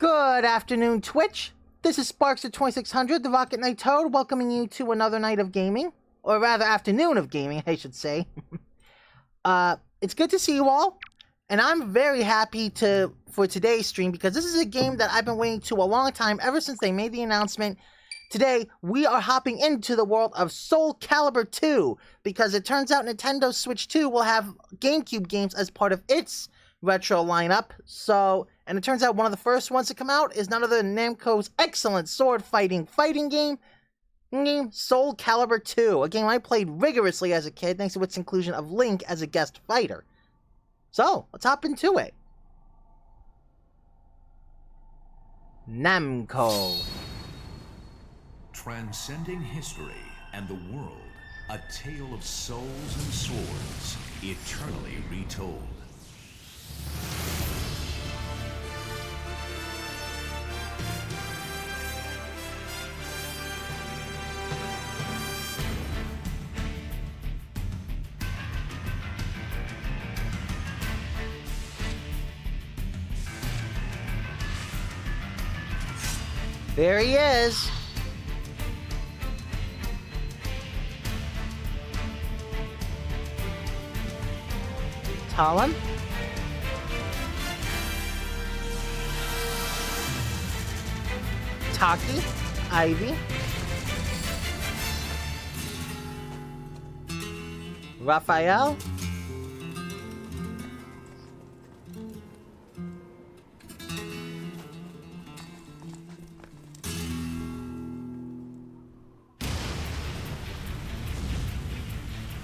Good afternoon, Twitch. This is Sparks at 2600, the Rocket Knight Toad, welcoming you to another night of gaming. Or rather, afternoon of gaming, I should say. It's good to see you all. And I'm very happy for today's stream because this is a game that I've been waiting to a long time, ever since they made the announcement. Today, we are hopping into the world of Soul Calibur 2, because it turns out Nintendo Switch 2 will have GameCube games as part of its retro lineup. And it turns out one of the first ones to come out is none other than Namco's excellent sword fighting game, Soul Calibur 2, a game I played rigorously as a kid thanks to its inclusion of Link as a guest fighter. So, let's hop into it. Namco. Transcending history and the world, a tale of souls and swords, eternally retold. There he is. Talon. Taki. Ivy. Raphael.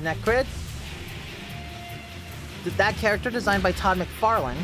Necrid. That character designed by Todd McFarlane.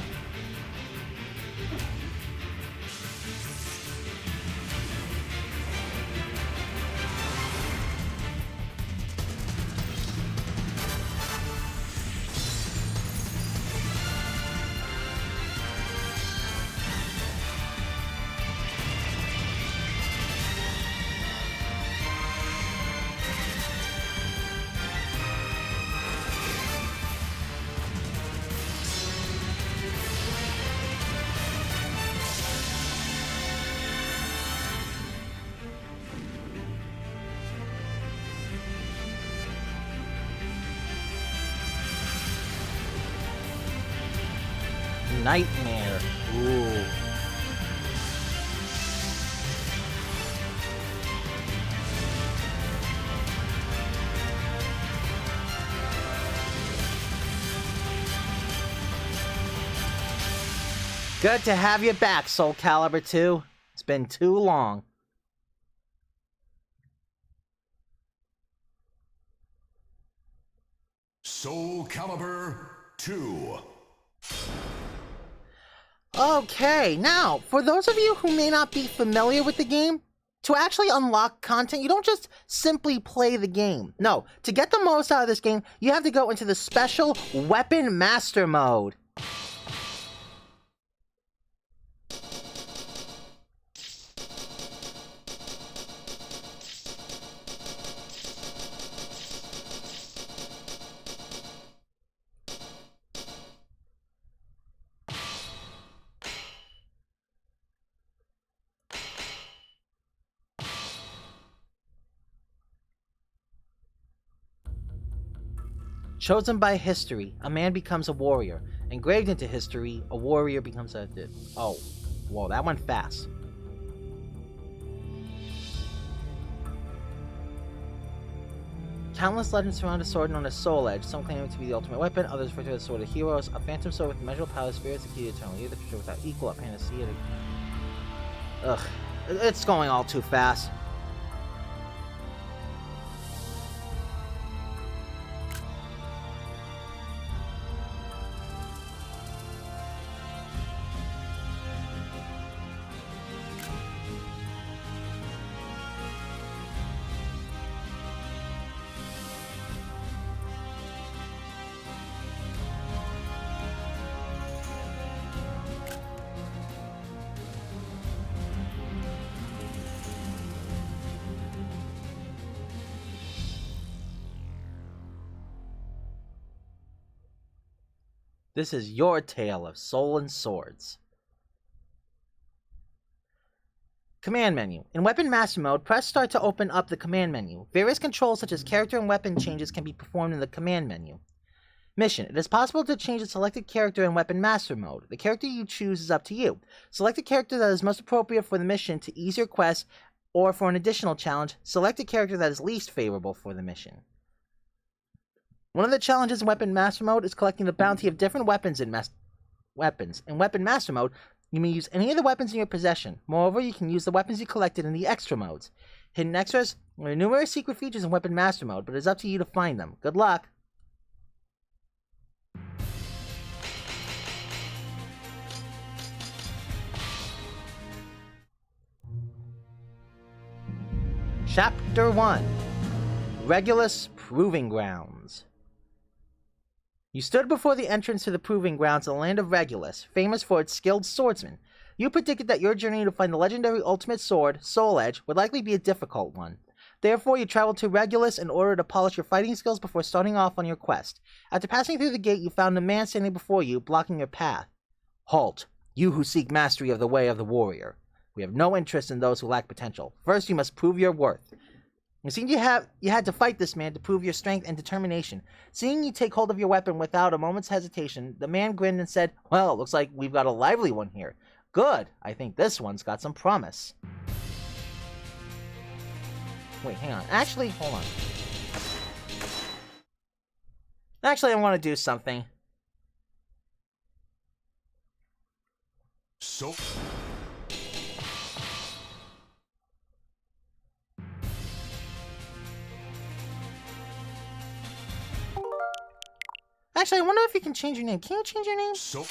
Nightmare. Ooh. Good to have you back, Soul Calibur 2. It's been too long. Soul Calibur 2. Okay, now, for those of you who may not be familiar with the game, to actually unlock content, you don't just simply play the game. No, to get the most out of this game, you have to go into the special Weapon Master mode. Chosen by history, a man becomes a warrior. Engraved into history, a warrior becomes a... Oh, whoa, that went fast. Countless legends surround a sword known as Soul Edge, some claiming to be the ultimate weapon, others refer to it as Sword of Heroes, a phantom sword with immeasurable power, spirits, the key to eternal youth, the future without equal, a panacea. Ugh, it's going all too fast. This is your tale of soul and swords. Command menu. In Weapon Master Mode, press Start to open up the command menu. Various controls such as character and weapon changes can be performed in the command menu. Mission. It is possible to change a selected character in Weapon Master Mode. The character you choose is up to you. Select a character that is most appropriate for the mission to ease your quest, or for an additional challenge, select a character that is least favorable for the mission. One of the challenges in Weapon Master Mode is collecting the bounty of different weapons in Weapon Master Mode, you may use any of the weapons in your possession. Moreover, you can use the weapons you collected in the extra modes. Hidden extras are numerous secret features in Weapon Master Mode, but it is up to you to find them. Good luck! Chapter 1. Regulus Proving Grounds. You stood before the entrance to the Proving Grounds of the land of Regulus, famous for its skilled swordsmen. You predicted that your journey to find the legendary ultimate sword, Soul Edge, would likely be a difficult one. Therefore, you traveled to Regulus in order to polish your fighting skills before starting off on your quest. After passing through the gate, you found a man standing before you, blocking your path. Halt, you who seek mastery of the way of the warrior. We have no interest in those who lack potential. First, you must prove your worth. It seemed you had to fight this man to prove your strength and determination. Seeing you take hold of your weapon without a moment's hesitation, the man grinned and said, "Well, it looks like we've got a lively one here. Good. I think this one's got some promise." Wait, hang on. Actually, hold on. Actually, I want to do something. So... Actually, I wonder if you can change your name. Can you change your name? So...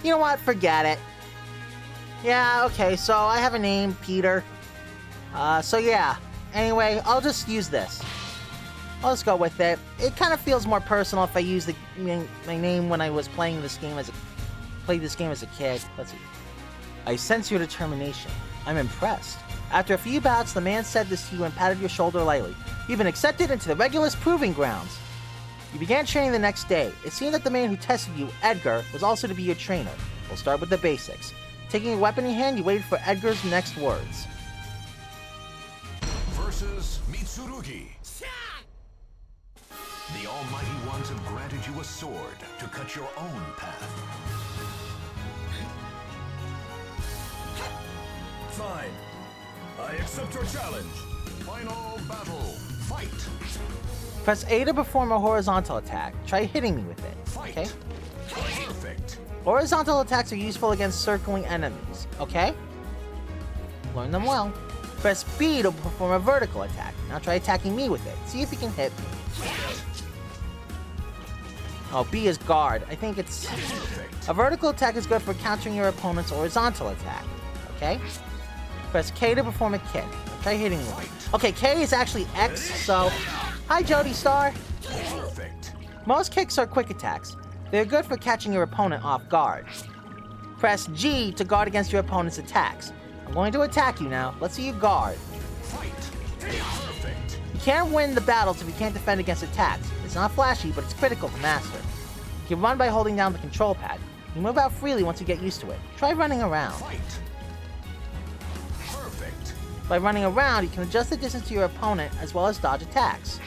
You know what? Forget it. Yeah, okay, so I have a name, Peter. So yeah. Anyway, I'll just use this. I'll just go with it. It kind of feels more personal if I use my name when I was playing this game as a kid. Let's see. I sense your determination. I'm impressed. After a few bouts, the man said this to you and patted your shoulder lightly. You've been accepted into the Regulus Proving Grounds. You began training the next day. It seemed that the man who tested you, Edgar, was also to be your trainer. We'll start with the basics. Taking a weapon in hand, you waited for Edgar's next words. Versus Mitsurugi. The Almighty Ones have granted you a sword to cut your own path. Fine. I accept your challenge. Final battle. Fight. Press A to perform a horizontal attack. Try hitting me with it. Fight. Okay? Perfect. Horizontal attacks are useful against circling enemies. Okay? Learn them well. Press B to perform a vertical attack. Now try attacking me with it. See if you can hit me. Oh, B is guard. I think it's... Perfect. A vertical attack is good for countering your opponent's horizontal attack. Okay? Press K to perform a kick. Try hitting me. Okay, K is actually X, so... Hi, Jody Star! Perfect. Most kicks are quick attacks. They're good for catching your opponent off guard. Press G to guard against your opponent's attacks. I'm going to attack you now. Let's see you guard. Fight. Perfect. You can't win the battles if you can't defend against attacks. It's not flashy, but it's critical to master. You can run by holding down the control pad. You move out freely once you get used to it. Try running around. Fight. Perfect. By running around, you can adjust the distance to your opponent as well as dodge attacks.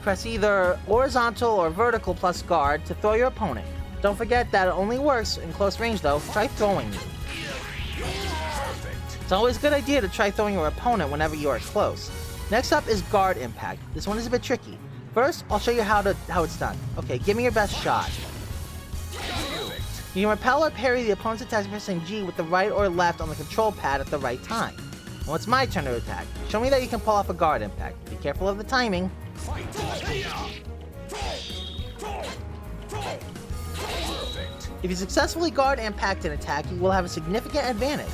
Press either horizontal or vertical plus guard to throw your opponent. Don't forget that it only works in close range though. Try throwing me. Perfect. It's always a good idea to try throwing your opponent whenever you are close. Next up is guard impact. This one is a bit tricky. First, I'll show you how it's done. Okay, give me your best shot. Perfect. You can repel or parry the opponent's attacks by pressing G with the right or left on the control pad at the right time. Now it's my turn to attack. Show me that you can pull off a guard impact. Be careful of the timing. Fight. Perfect. If you successfully guard impact an attack, you will have a significant advantage.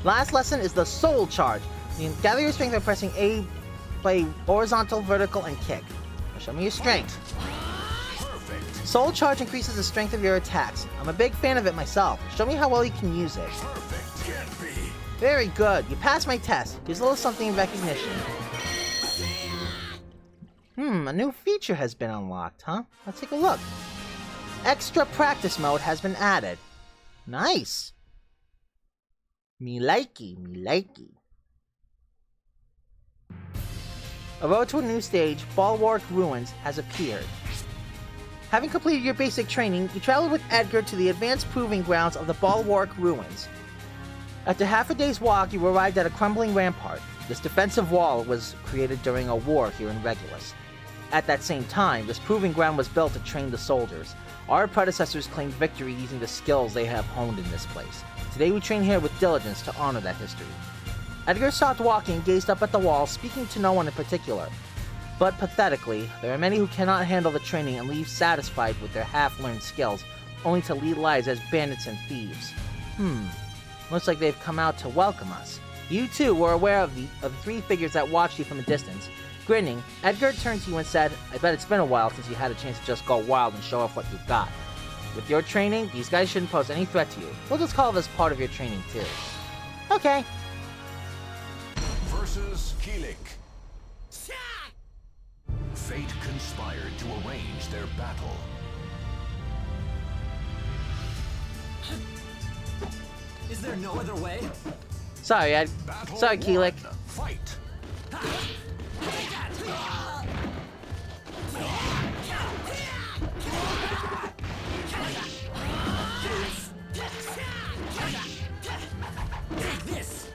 Last lesson is the Soul Charge. You can gather your strength by pressing A by horizontal, vertical, and kick. Now show me your strength. Perfect. Soul Charge increases the strength of your attacks. I'm a big fan of it myself. Show me how well you can use it. Perfect. Can't be. Very good. You passed my test. Here's a little something in recognition. A new feature has been unlocked, huh? Let's take a look. Extra practice mode has been added. Nice. Me likey, me likey. A road to a new stage, Bulwark Ruins, has appeared. Having completed your basic training, you traveled with Edgar to the advanced proving grounds of the Bulwark Ruins. After half a day's walk, you arrived at a crumbling rampart. This defensive wall was created during a war here in Regulus. At that same time, this proving ground was built to train the soldiers. Our predecessors claimed victory using the skills they have honed in this place. Today we train here with diligence to honor that history. Edgar stopped walking and gazed up at the wall, speaking to no one in particular. But pathetically, there are many who cannot handle the training and leave satisfied with their half-learned skills, only to lead lives as bandits and thieves. Looks like they've come out to welcome us. You too were aware of the three figures that watched you from a distance. Grinning, Edgar turned to you and said, I bet it's been a while since you had a chance to just go wild and show off what you've got. With your training, these guys shouldn't pose any threat to you. We'll just call this part of your training too. Okay. Versus Kilik. Fate conspired to arrange their battle. Is there no other way? Sorry, Ed. Battle Sorry, Keelik. 1. Fight. Take this.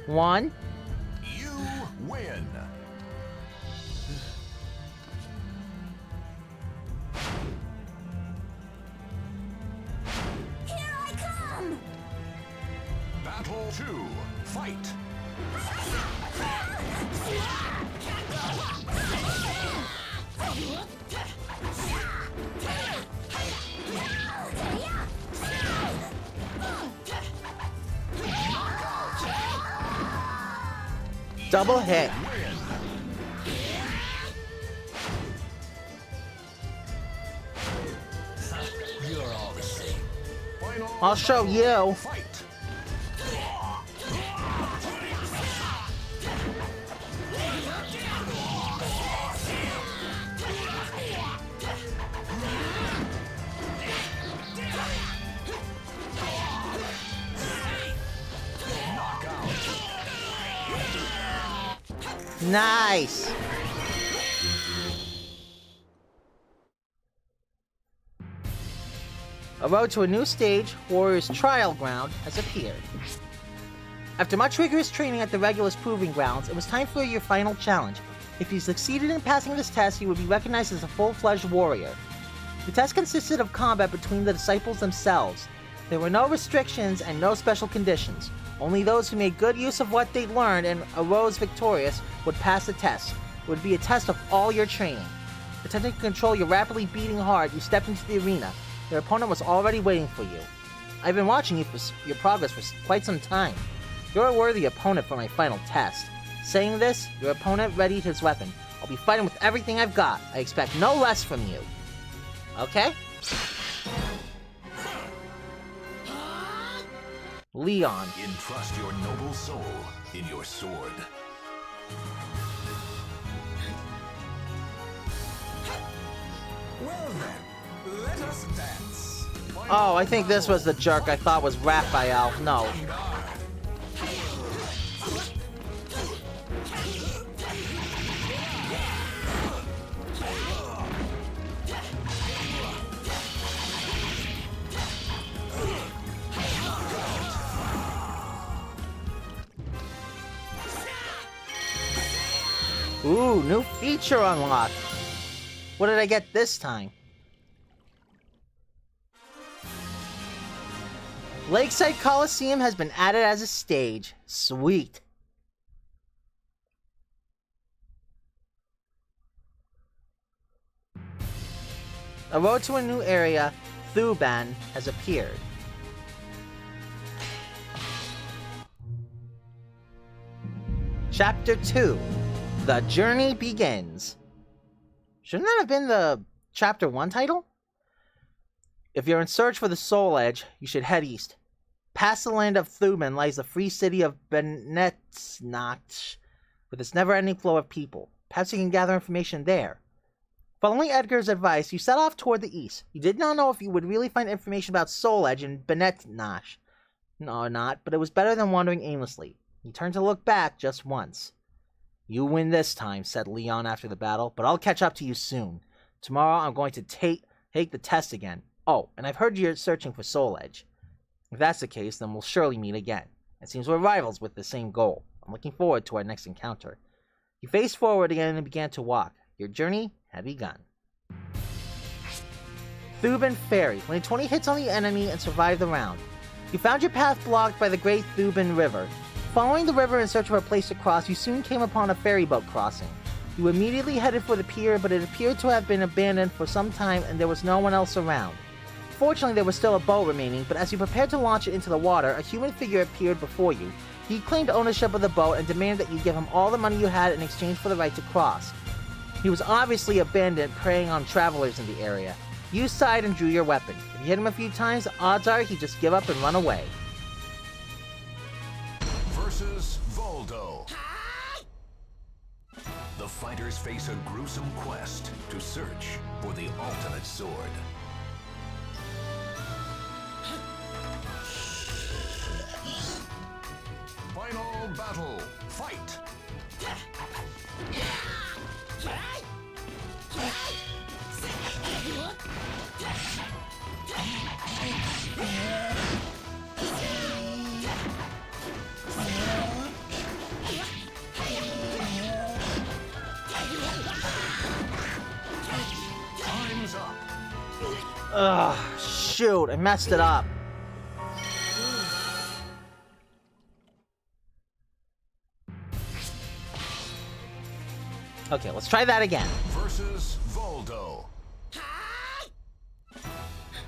One. You win. Here I come! Battle 2. Fight. Double hit. Win. You're all the same. Final I'll show you. fight. Nice. A road to a new stage, Warrior's Trial Ground, has appeared. After much rigorous training at the Regulus Proving Grounds, it was time for your final challenge. If you succeeded in passing this test, you would be recognized as a full-fledged warrior. The test consisted of combat between the disciples themselves. There were no restrictions and no special conditions. Only those who made good use of what they'd learned and arose victorious would pass the test. It would be a test of all your training. Attempting to control your rapidly beating heart, you stepped into the arena. Your opponent was already waiting for you. I've been watching you for your progress for quite some time. You're a worthy opponent for my final test. Saying this, your opponent readied his weapon. I'll be fighting with everything I've got. I expect no less from you. Okay? Leon. Entrust your noble soul in your sword. Well then, let us dance. Oh, I think this was the jerk I thought was Raphael. No. Ooh, new feature unlocked. What did I get this time? Lakeside Coliseum has been added as a stage. Sweet. A road to a new area, Thuban, has appeared. Chapter 2, The Journey Begins. Shouldn't that have been the Chapter 1 title? If you're in search for the Soul Edge, you should head east. Past the land of Thuban lies the free city of Benetznach, with its never-ending flow of people. Perhaps you can gather information there. Following Edgar's advice, you set off toward the east. You did not know if you would really find information about Soul Edge in Benetznach. No, not, but it was better than wandering aimlessly. You turned to look back just once. You win this time, said Leon after the battle, but I'll catch up to you soon. Tomorrow I'm going to take the test again. Oh, and I've heard you're searching for Soul Edge. If that's the case, then we'll surely meet again. It seems we're rivals with the same goal. I'm looking forward to our next encounter. You faced forward again and began to walk. Your journey had begun. Thuban Ferry. Only 20 hits on the enemy and survived the round. You found your path blocked by the Great Thuban River. Following the river in search of a place to cross, you soon came upon a ferry boat crossing. You immediately headed for the pier, but it appeared to have been abandoned for some time and there was no one else around. Fortunately, there was still a boat remaining, but as you prepared to launch it into the water, a human figure appeared before you. He claimed ownership of the boat and demanded that you give him all the money you had in exchange for the right to cross. He was obviously a bandit preying on travelers in the area. You sighed and drew your weapon. If you hit him a few times, odds are he'd just give up and run away. Versus Voldo. The fighters face a gruesome quest to search for the ultimate sword. Final battle, fight! Time's up. Ugh, shoot, I messed it up. Okay, let's try that again. Versus Voldo.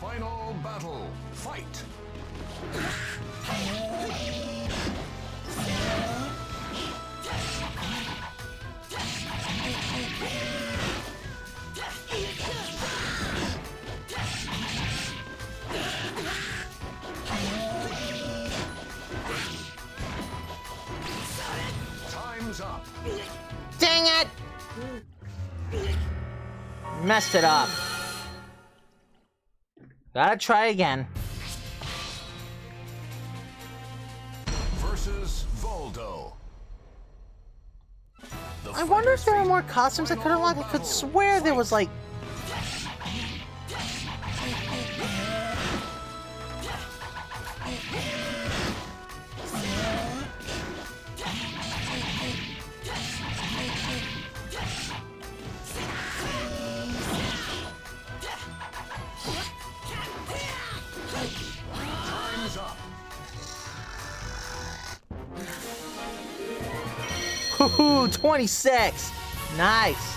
Final battle, fight! Time's up. Dang it! Messed it up. Gotta try again. Versus Voldo. I wonder if there are more costumes I could unlock. I could swear there was like... Time's up. Ooh, 26! Nice!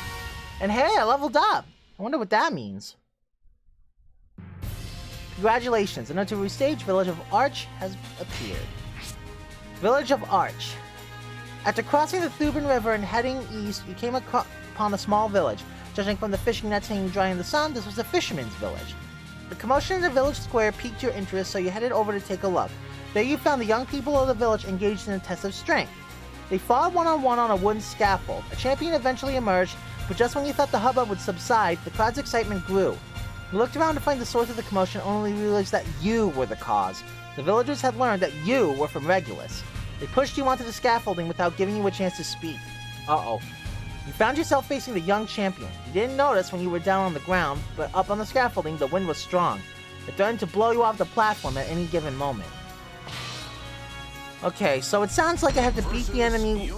And hey, I leveled up! I wonder what that means. Congratulations, an to restage Village of Arch has appeared. Village of Arch. After crossing the Thuban River and heading east, you came upon a small village. Judging from the fishing nets hanging dry in the sun, this was a fisherman's village. The commotion in the village square piqued your interest, so you headed over to take a look. There you found the young people of the village engaged in a test of strength. They fought one-on-one on a wooden scaffold. A champion eventually emerged, but just when you thought the hubbub would subside, the crowd's excitement grew. You looked around to find the source of the commotion, only realized that you were the cause. The villagers had learned that you were from Regulus. They pushed you onto the scaffolding without giving you a chance to speak. Uh-oh. You found yourself facing the young champion. You didn't notice when you were down on the ground, but up on the scaffolding, the wind was strong. It threatened to blow you off the platform at any given moment. Okay, so it sounds like I have to beat the enemy.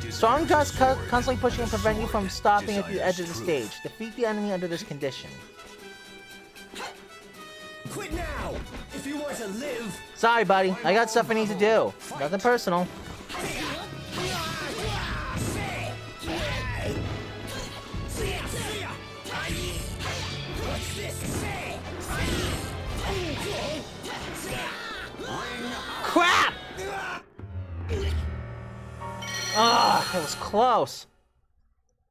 Strong gusts constantly pushing and prevent you from stopping at the edge of the stage. Defeat the enemy under this condition. Quit now! If you want to live! Sorry, buddy. I got stuff I need to do. Nothing personal. Crap! It was close.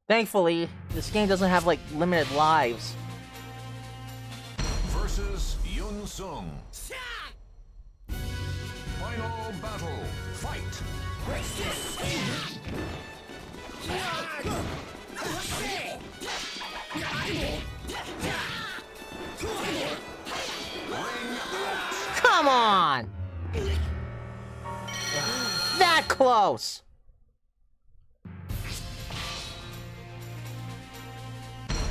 Thankfully, this game doesn't have, like, limited lives. Versus Yun Sung. Final battle. Fight. Come on! That close!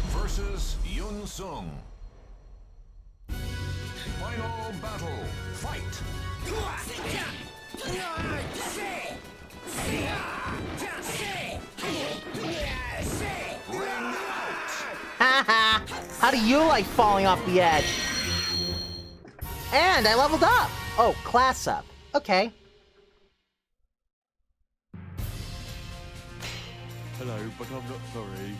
Versus Yun Sung. Final battle. Fight. Haha! How do you like falling off the edge? And I leveled up! Oh, class up. Okay. Hello, but I'm not sorry.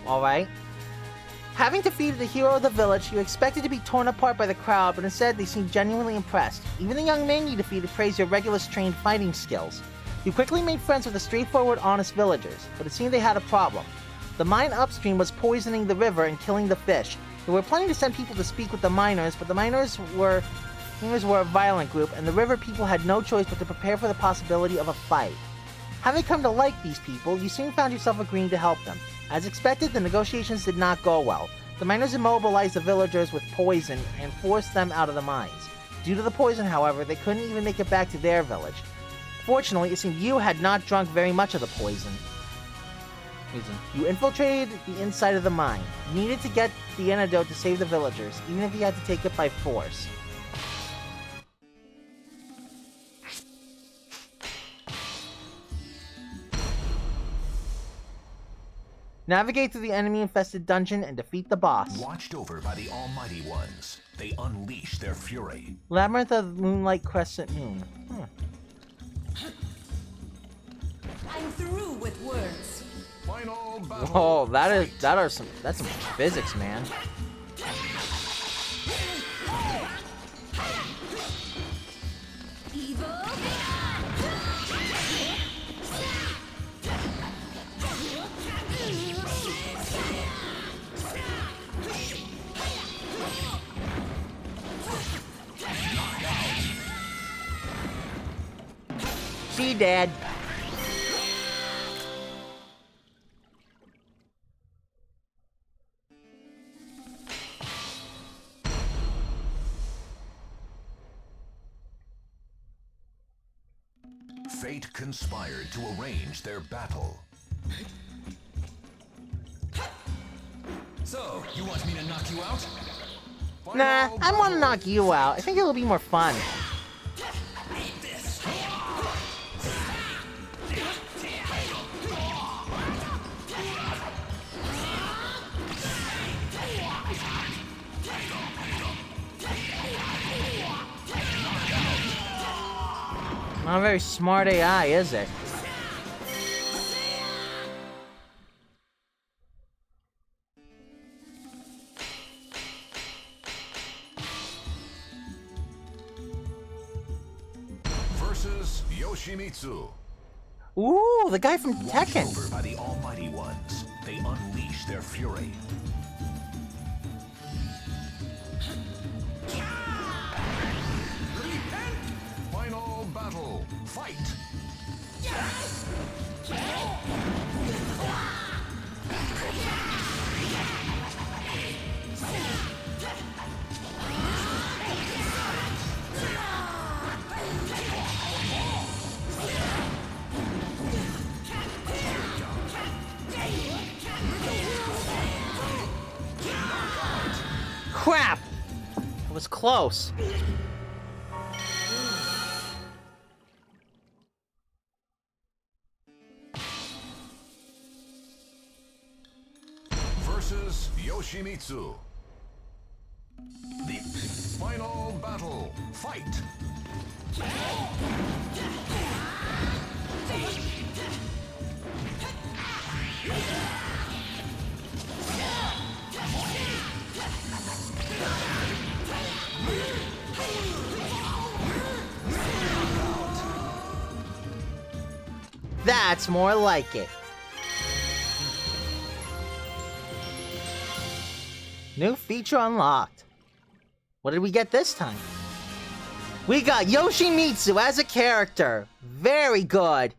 Alright. Having defeated the hero of the village, you expected to be torn apart by the crowd, but instead they seemed genuinely impressed. Even the young man you defeated praised your Regulus trained fighting skills. You quickly made friends with the straightforward, honest villagers, but it seemed they had a problem. The mine upstream was poisoning the river and killing the fish. They were planning to send people to speak with the miners, but the miners were a violent group, and the river people had no choice but to prepare for the possibility of a fight. Having come to like these people, you soon found yourself agreeing to help them. As expected, the negotiations did not go well. The miners immobilized the villagers with poison and forced them out of the mines. Due to the poison, however, they couldn't even make it back to their village. Fortunately, it seemed you had not drunk very much of the poison. You infiltrated the inside of the mine. You needed to get the antidote to save the villagers, even if you had to take it by force. Navigate through the enemy-infested dungeon and defeat the boss. Watched over by the Almighty Ones, they unleash their fury. Labyrinth of Moonlight Crescent Moon. I'm through with words. Final battle. Whoa, that's some physics, man. Evil. See, Dad. Fate conspired to arrange their battle. So, you want me to knock you out? Nah, I want to knock you out. I think it'll be more fun. Eat this. Not a very smart AI, is it? Versus Yoshimitsu. Ooh, the guy from Watched Tekken. over by the Almighty Ones, they unleash their fury. Final battle. Fight. Crap! It was close. Versus Yoshimitsu. The final battle. Fight. That's more like it. New feature unlocked. What did we get this time? We got Yoshimitsu as a character. Very good.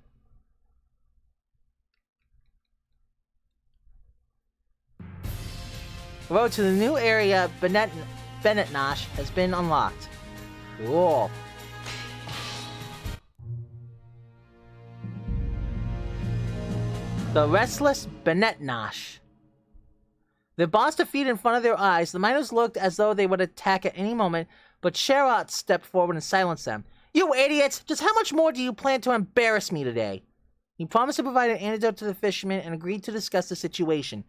Road to the new area, Bennett Nash, has been unlocked. Cool. The restless Bennett Nash. Their boss defeated in front of their eyes, the miners looked as though they would attack at any moment, but Sherrod stepped forward and silenced them. You idiots! Just how much more do you plan to embarrass me today? He promised to provide an antidote to the fishermen and agreed to discuss the situation.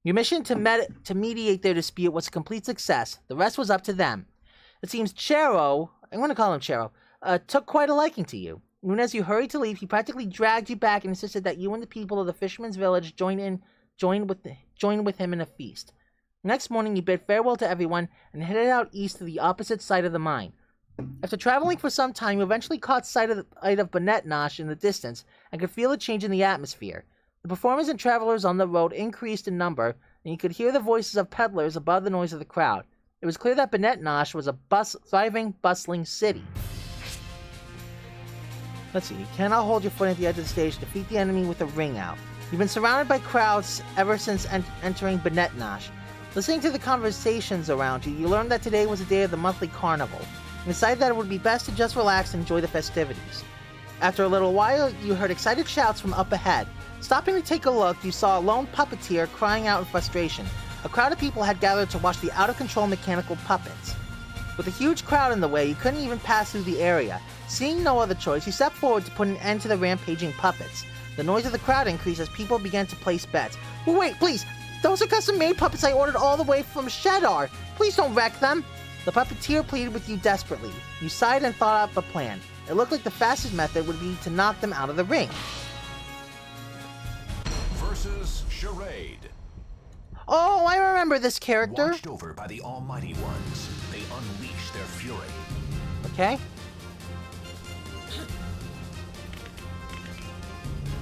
Your mission to mediate their dispute was a complete success. The rest was up to them. It seems Chero, I'm going to call him Chero, took quite a liking to you. Even as you hurried to leave, he practically dragged you back and insisted that you and the people of the fisherman's village join with him in a feast. Next morning, you bid farewell to everyone and headed out east to the opposite side of the mine. After traveling for some time, you eventually caught sight of Bennett Nash in the distance and could feel a change in the atmosphere. The performers and travelers on the road increased in number, and you could hear the voices of peddlers above the noise of the crowd. It was clear that Bennett Nash was a thriving, bustling city. Let's see, you cannot hold your foot at the edge of the stage. Defeat the enemy with a ring out. You've been surrounded by crowds ever since entering Bennett Nash. Listening to the conversations around you, you learned that today was the day of the monthly carnival, and decided that it would be best to just relax and enjoy the festivities. After a little while, you heard excited shouts from up ahead. Stopping to take a look, you saw a lone puppeteer crying out in frustration. A crowd of people had gathered to watch the out-of-control mechanical puppets. With a huge crowd in the way, you couldn't even pass through the area. Seeing no other choice, you stepped forward to put an end to the rampaging puppets. The noise of the crowd increased as people began to place bets. Oh, wait, please! Those are custom-made puppets I ordered all the way from Shedar! Please don't wreck them! The puppeteer pleaded with you desperately. You sighed and thought up a plan. It looked like the fastest method would be to knock them out of the ring. Versus Charade. Oh, I remember this character. Watched over by the Almighty Ones, they unleash their fury. Okay.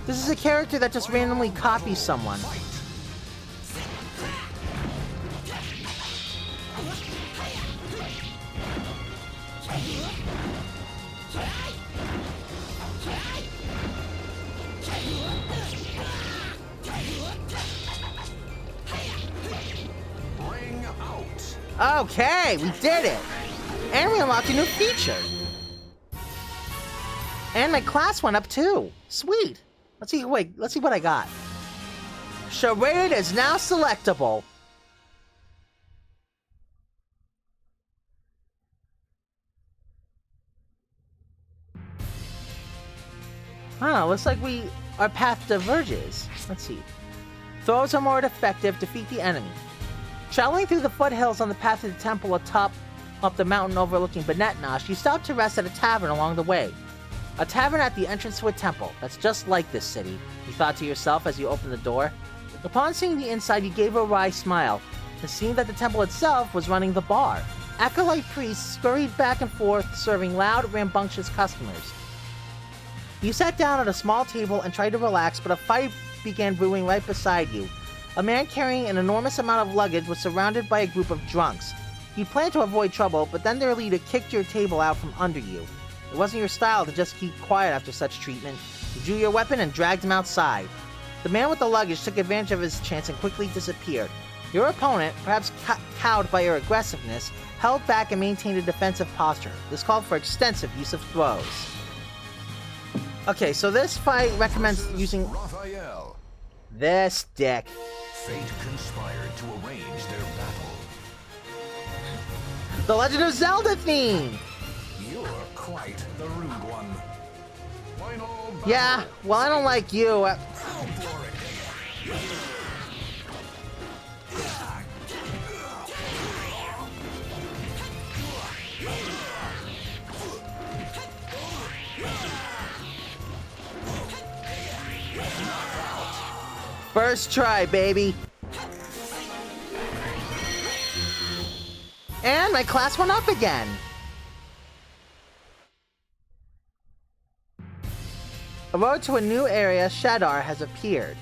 This is a character that just randomly copies someone. Ring out. Okay, we did it. And we unlocked a new feature. And my class went up too. Sweet. Let's see what I got. Charade is now selectable. Huh, looks like our path diverges. Let's see. Throws are more effective, defeat the enemy. Traveling through the foothills on the path to the temple up the mountain overlooking Bennett Nash, you stopped to rest at a tavern along the way. A tavern at the entrance to a temple. That's just like this city, you thought to yourself as you opened the door. Upon seeing the inside, you gave a wry smile. It seemed that the temple itself was running the bar. Acolyte priests scurried back and forth, serving loud, rambunctious customers. You sat down at a small table and tried to relax, but a fight began brewing right beside you. A man carrying an enormous amount of luggage was surrounded by a group of drunks. You planned to avoid trouble, but then their leader kicked your table out from under you. It wasn't your style to just keep quiet after such treatment. You drew your weapon and dragged him outside. The man with the luggage took advantage of his chance and quickly disappeared. Your opponent, perhaps cowed by your aggressiveness, held back and maintained a defensive posture. This called for extensive use of throws. Okay, so this fight recommends using Raphael. this deck. Fate conspired to arrange their battle. The Legend of Zelda theme! You're quite the rude one. Final battle. Yeah, well, I don't like you. Go for it. First try, baby. And my class went up again. road to a new area, Shadar, has appeared.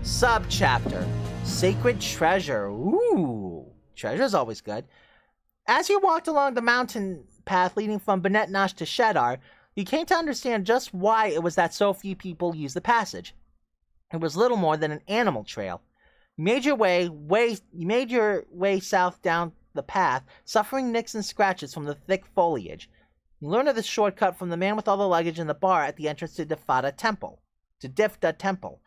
Subchapter: Sacred Treasure. Ooh, treasure's always good. As you walked along the mountain path leading from B'nai Nosh to Shadar, you came to understand just why it was that so few people used the passage. It was little more than an animal trail. You made your way south down the path, suffering nicks and scratches from the thick foliage. You learned of this shortcut from the man with all the luggage in the bar at the entrance to Difda Temple.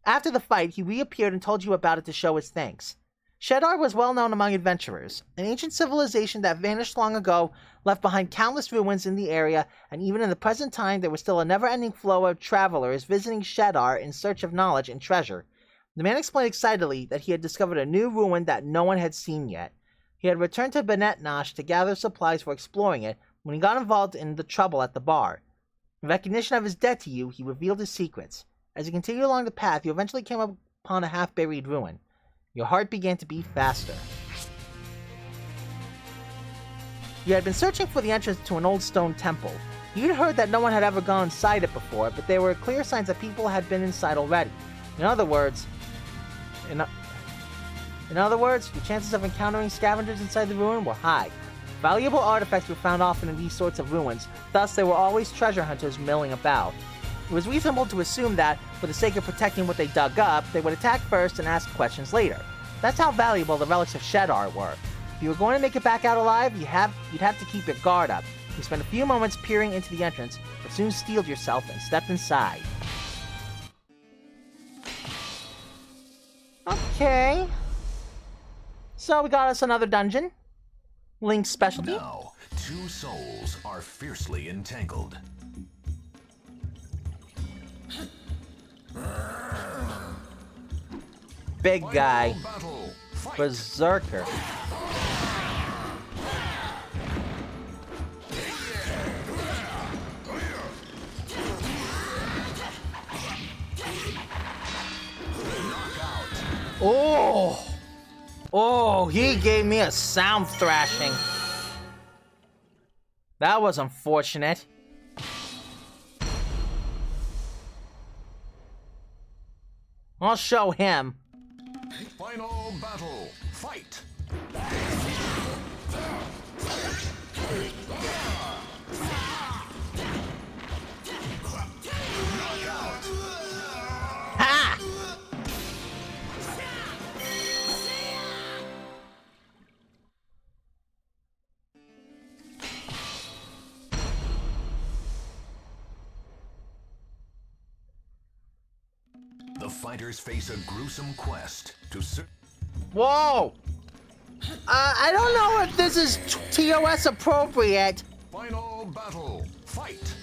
After the fight, he reappeared and told you about it to show his thanks. Shadar was well known among adventurers, an ancient civilization that vanished long ago, left behind countless ruins in the area, and even in the present time there was still a never-ending flow of travelers visiting Shadar in search of knowledge and treasure. The man explained excitedly that he had discovered a new ruin that no one had seen yet. He had returned to B'nai Nosh to gather supplies for exploring it when he got involved in the trouble at the bar. In recognition of his debt to you, he revealed his secrets. As you continued along the path, you eventually came upon a half-buried ruin. Your heart began to beat faster. You had been searching for the entrance to an old stone temple. You'd heard that no one had ever gone inside it before, but there were clear signs that people had been inside already. In other words, your chances of encountering scavengers inside the ruin were high. Valuable artifacts were found often in these sorts of ruins, thus there were always treasure hunters milling about. It was reasonable to assume that, for the sake of protecting what they dug up, they would attack first and ask questions later. That's how valuable the relics of Shadar were. If you were going to make it back out alive, you'd have to keep your guard up. You spent a few moments peering into the entrance, but soon steeled yourself and stepped inside. Okay. So we got us another dungeon. Link's specialty. Now, two souls are fiercely entangled. Big guy. Battle. Fight. Berserker. Oh! Oh, he gave me a sound thrashing. That was unfortunate. I'll show him. Final battle. Fight. Ha! The fighters face a gruesome quest to Whoa! I don't know if this is TOS appropriate. Final battle. Fight.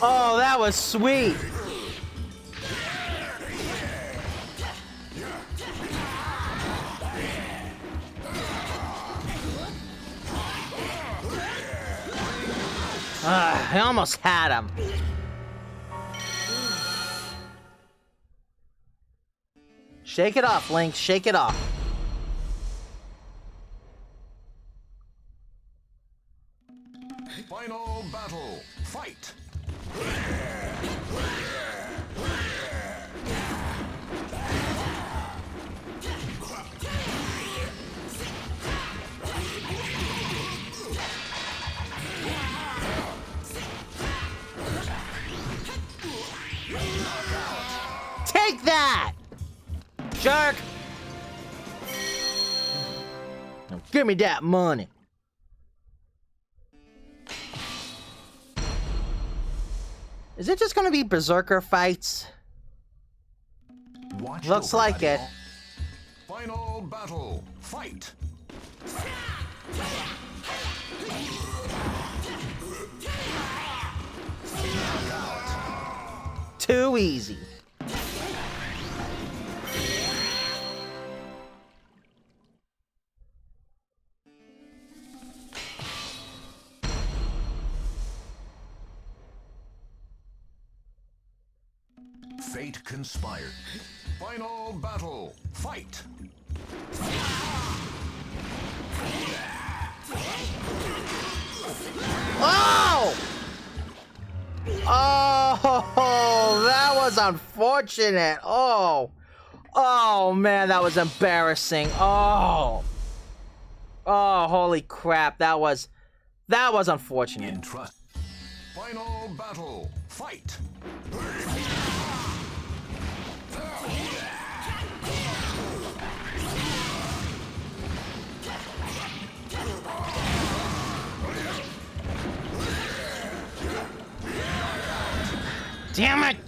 Oh, that was sweet. I almost had him. Shake it off, Link. Shake it off. Final battle. Fight. Take that! Jerk! Now give me that money. Is it just gonna be berserker fights? watch. Looks like it. Final battle. Fight. Too easy. Fate conspired. Final battle. Fight. Oh! Oh, that was unfortunate. Oh. Oh, man, that was embarrassing. Oh. Oh, holy crap. That was unfortunate. In trust. Final battle. Fight. Damn it!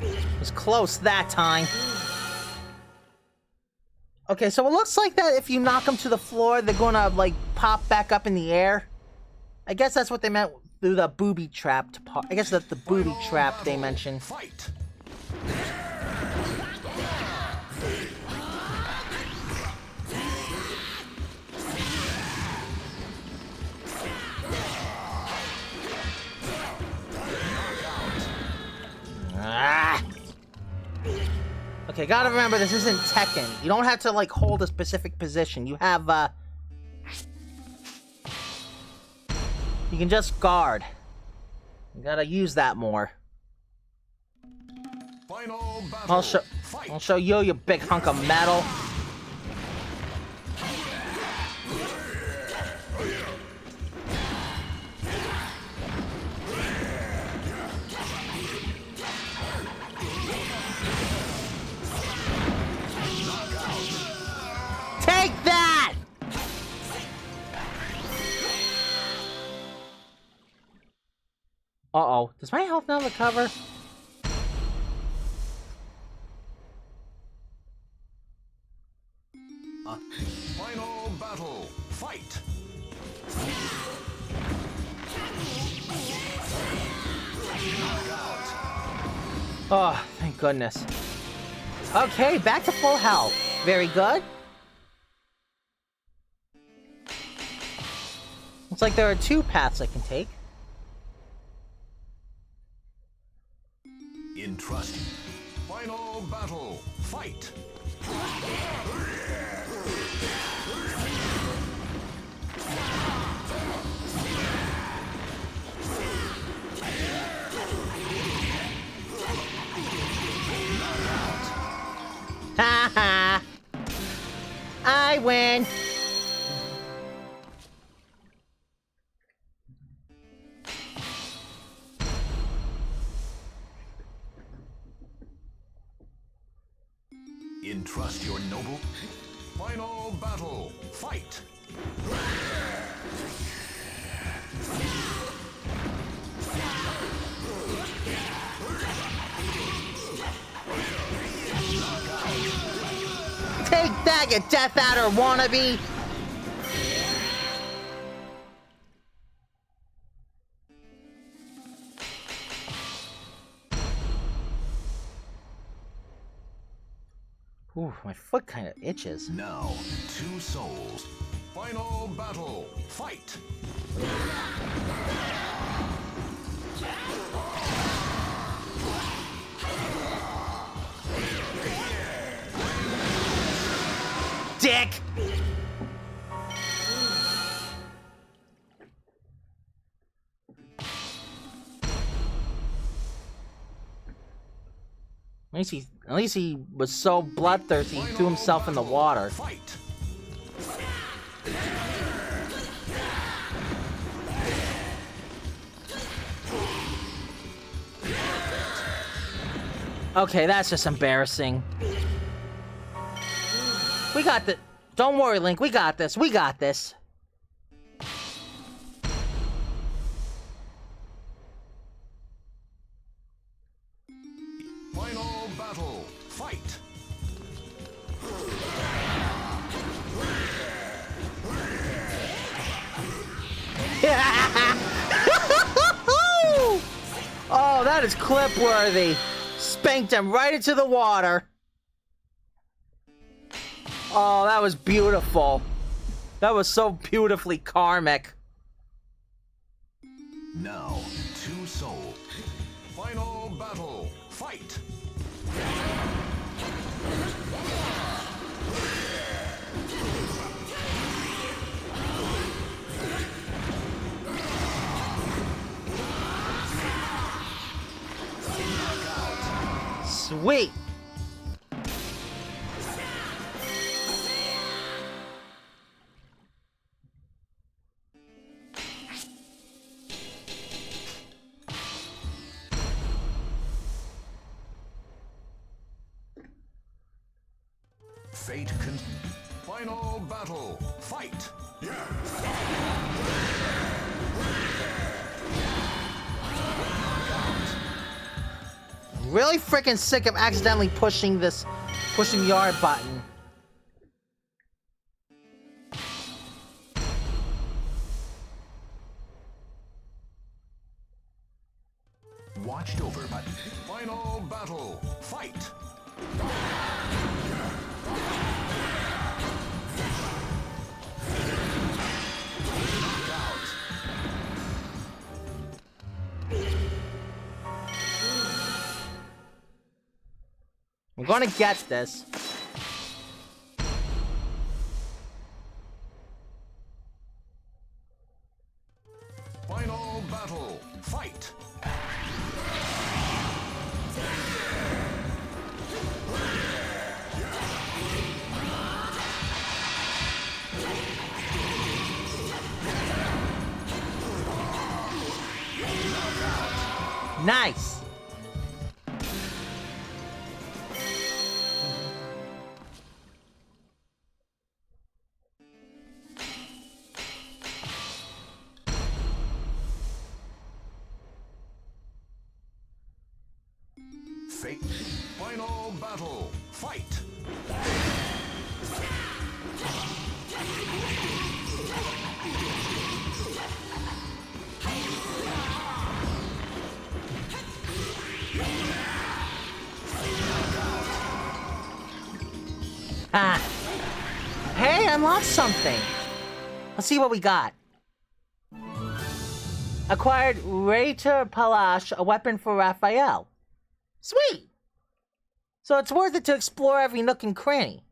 It was close that time. Okay, so it looks like that if you knock them to the floor, they're gonna, like, pop back up in the air. I guess that's what they meant through the booby trap part. I guess that's the booby trap they mentioned. Fight. Ah. Okay, gotta remember this isn't Tekken. You don't have to like hold a specific position. You have you can just guard. You gotta use that more. Final battle. I'll show you, you big hunk of metal. Take that! Uh-oh. Does my health now recover? Final battle. Fight. Oh, thank goodness. Okay, back to full health. Very good. Looks like there are two paths I can take. In trust. Final battle. Fight. Ha ha! I win! Entrust your noble. Final battle. Fight. Take that, you Death Adder wannabe! Ooh, my foot kind of itches. Now, two souls. Final battle. Fight. Dick! At least he was so bloodthirsty he threw himself in the water. Fight. Okay, that's just embarrassing. We got the... Don't worry, Link. We got this. We got this. Final battle. Fight. Oh, that is clip-worthy. Spanked him right into the water. Oh, that was beautiful. That was so beautifully karmic. Now, two souls. Final battle. Fight. Sweet. Fate can. Final battle. Fight. Really freaking sick of accidentally pushing the R button. Watched over by... Final battle. Fight. We're gonna get this. Final battle. Fight. Nice. Fate. Final battle. Fight. Ah. Hey, I unlocked something. Let's see what we got. Acquired Rater Palash, a weapon for Raphael. Sweet! So it's worth it to explore every nook and cranny.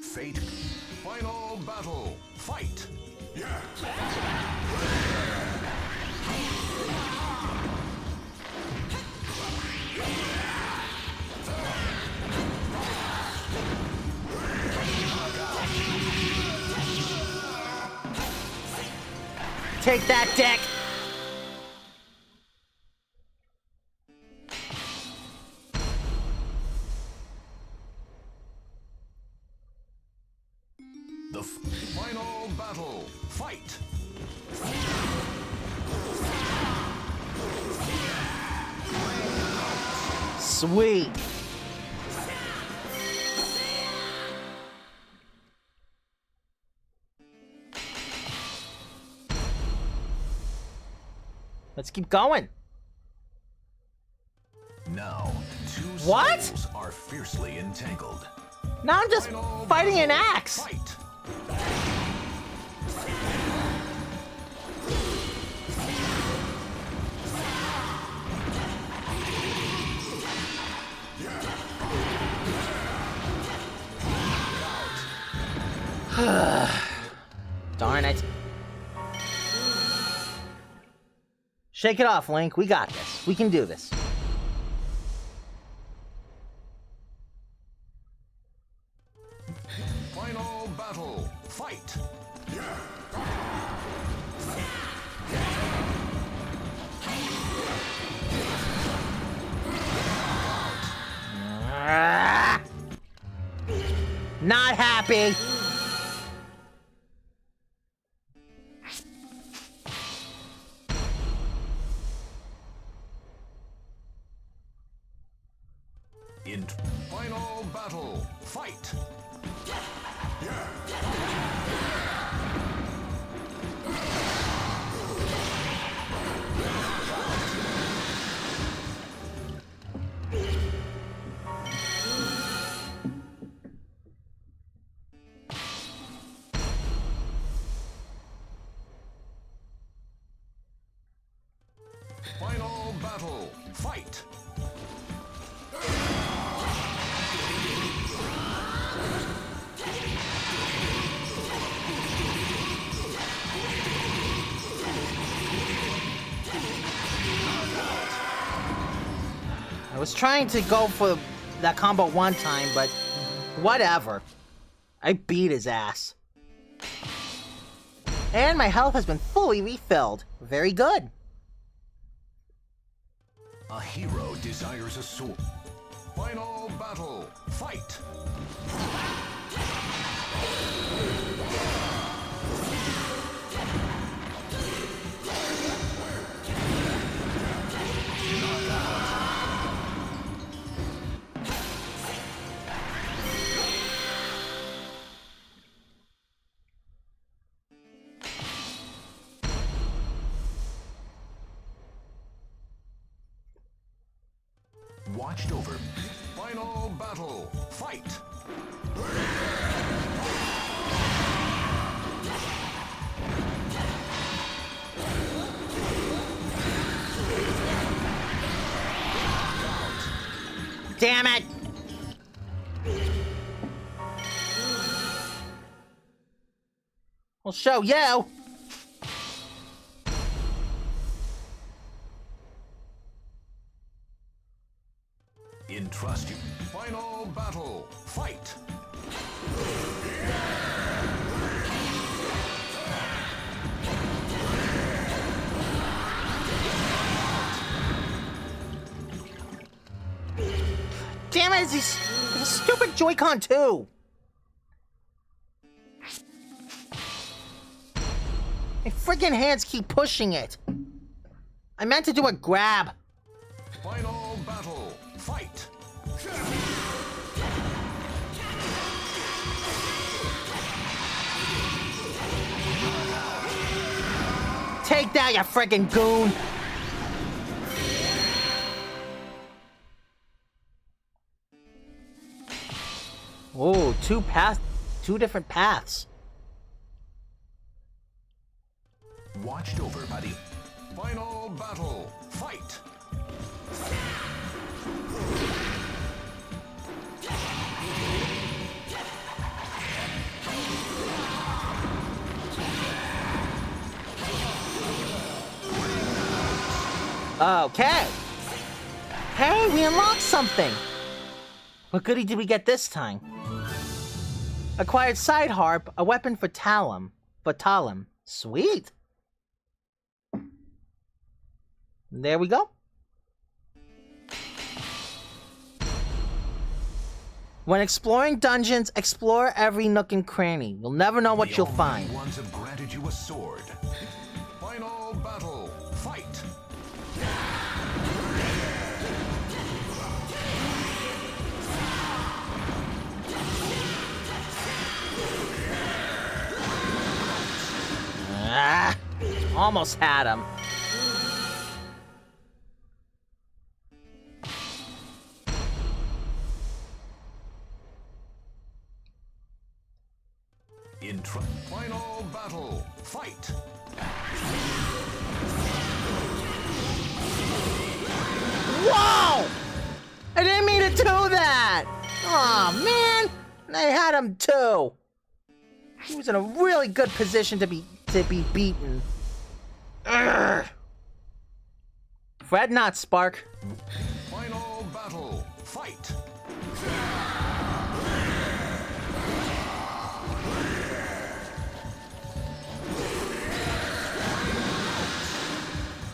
Fate. Final battle. Fight. Take that, dick! The final battle. Fight. Sweet! Let's keep going. Now, two What? souls are fiercely entangled. Now I'm just Final fighting an battle. axe. Fight. Darn it. Shake it off, Link. We got this. We can do this. Final battle. Fight. Not happy. In final battle. Fight. fight. I was trying to go for that combo one time, but whatever. I beat his ass. And my health has been fully refilled. Very good. A hero desires a sword. Final battle, fight. Watched over. Final battle, fight. Damn it! I'll show you! Entrust you. Final battle, fight. Damn it, it's a stupid Joy-Con too! My friggin' hands keep pushing it! I meant to do a grab! Final battle, fight. Take that, you friggin' goon! Whoa, two different paths. Watched over by the... Final battle, fight. Okay. Hey, we unlocked something! What goodie did we get this time? Acquired side harp, a weapon for Talum. Sweet! There we go. When exploring dungeons, explore every nook and cranny. You'll never know what you'll find. The ones have granted you a sword. Final battle, fight. Ah, almost had him. Final battle, fight. Whoa! I didn't mean to do that! Aw, man! I had him too. He was in a really good position to be beaten. Urgh. Fret not, Spark. Final battle, fight.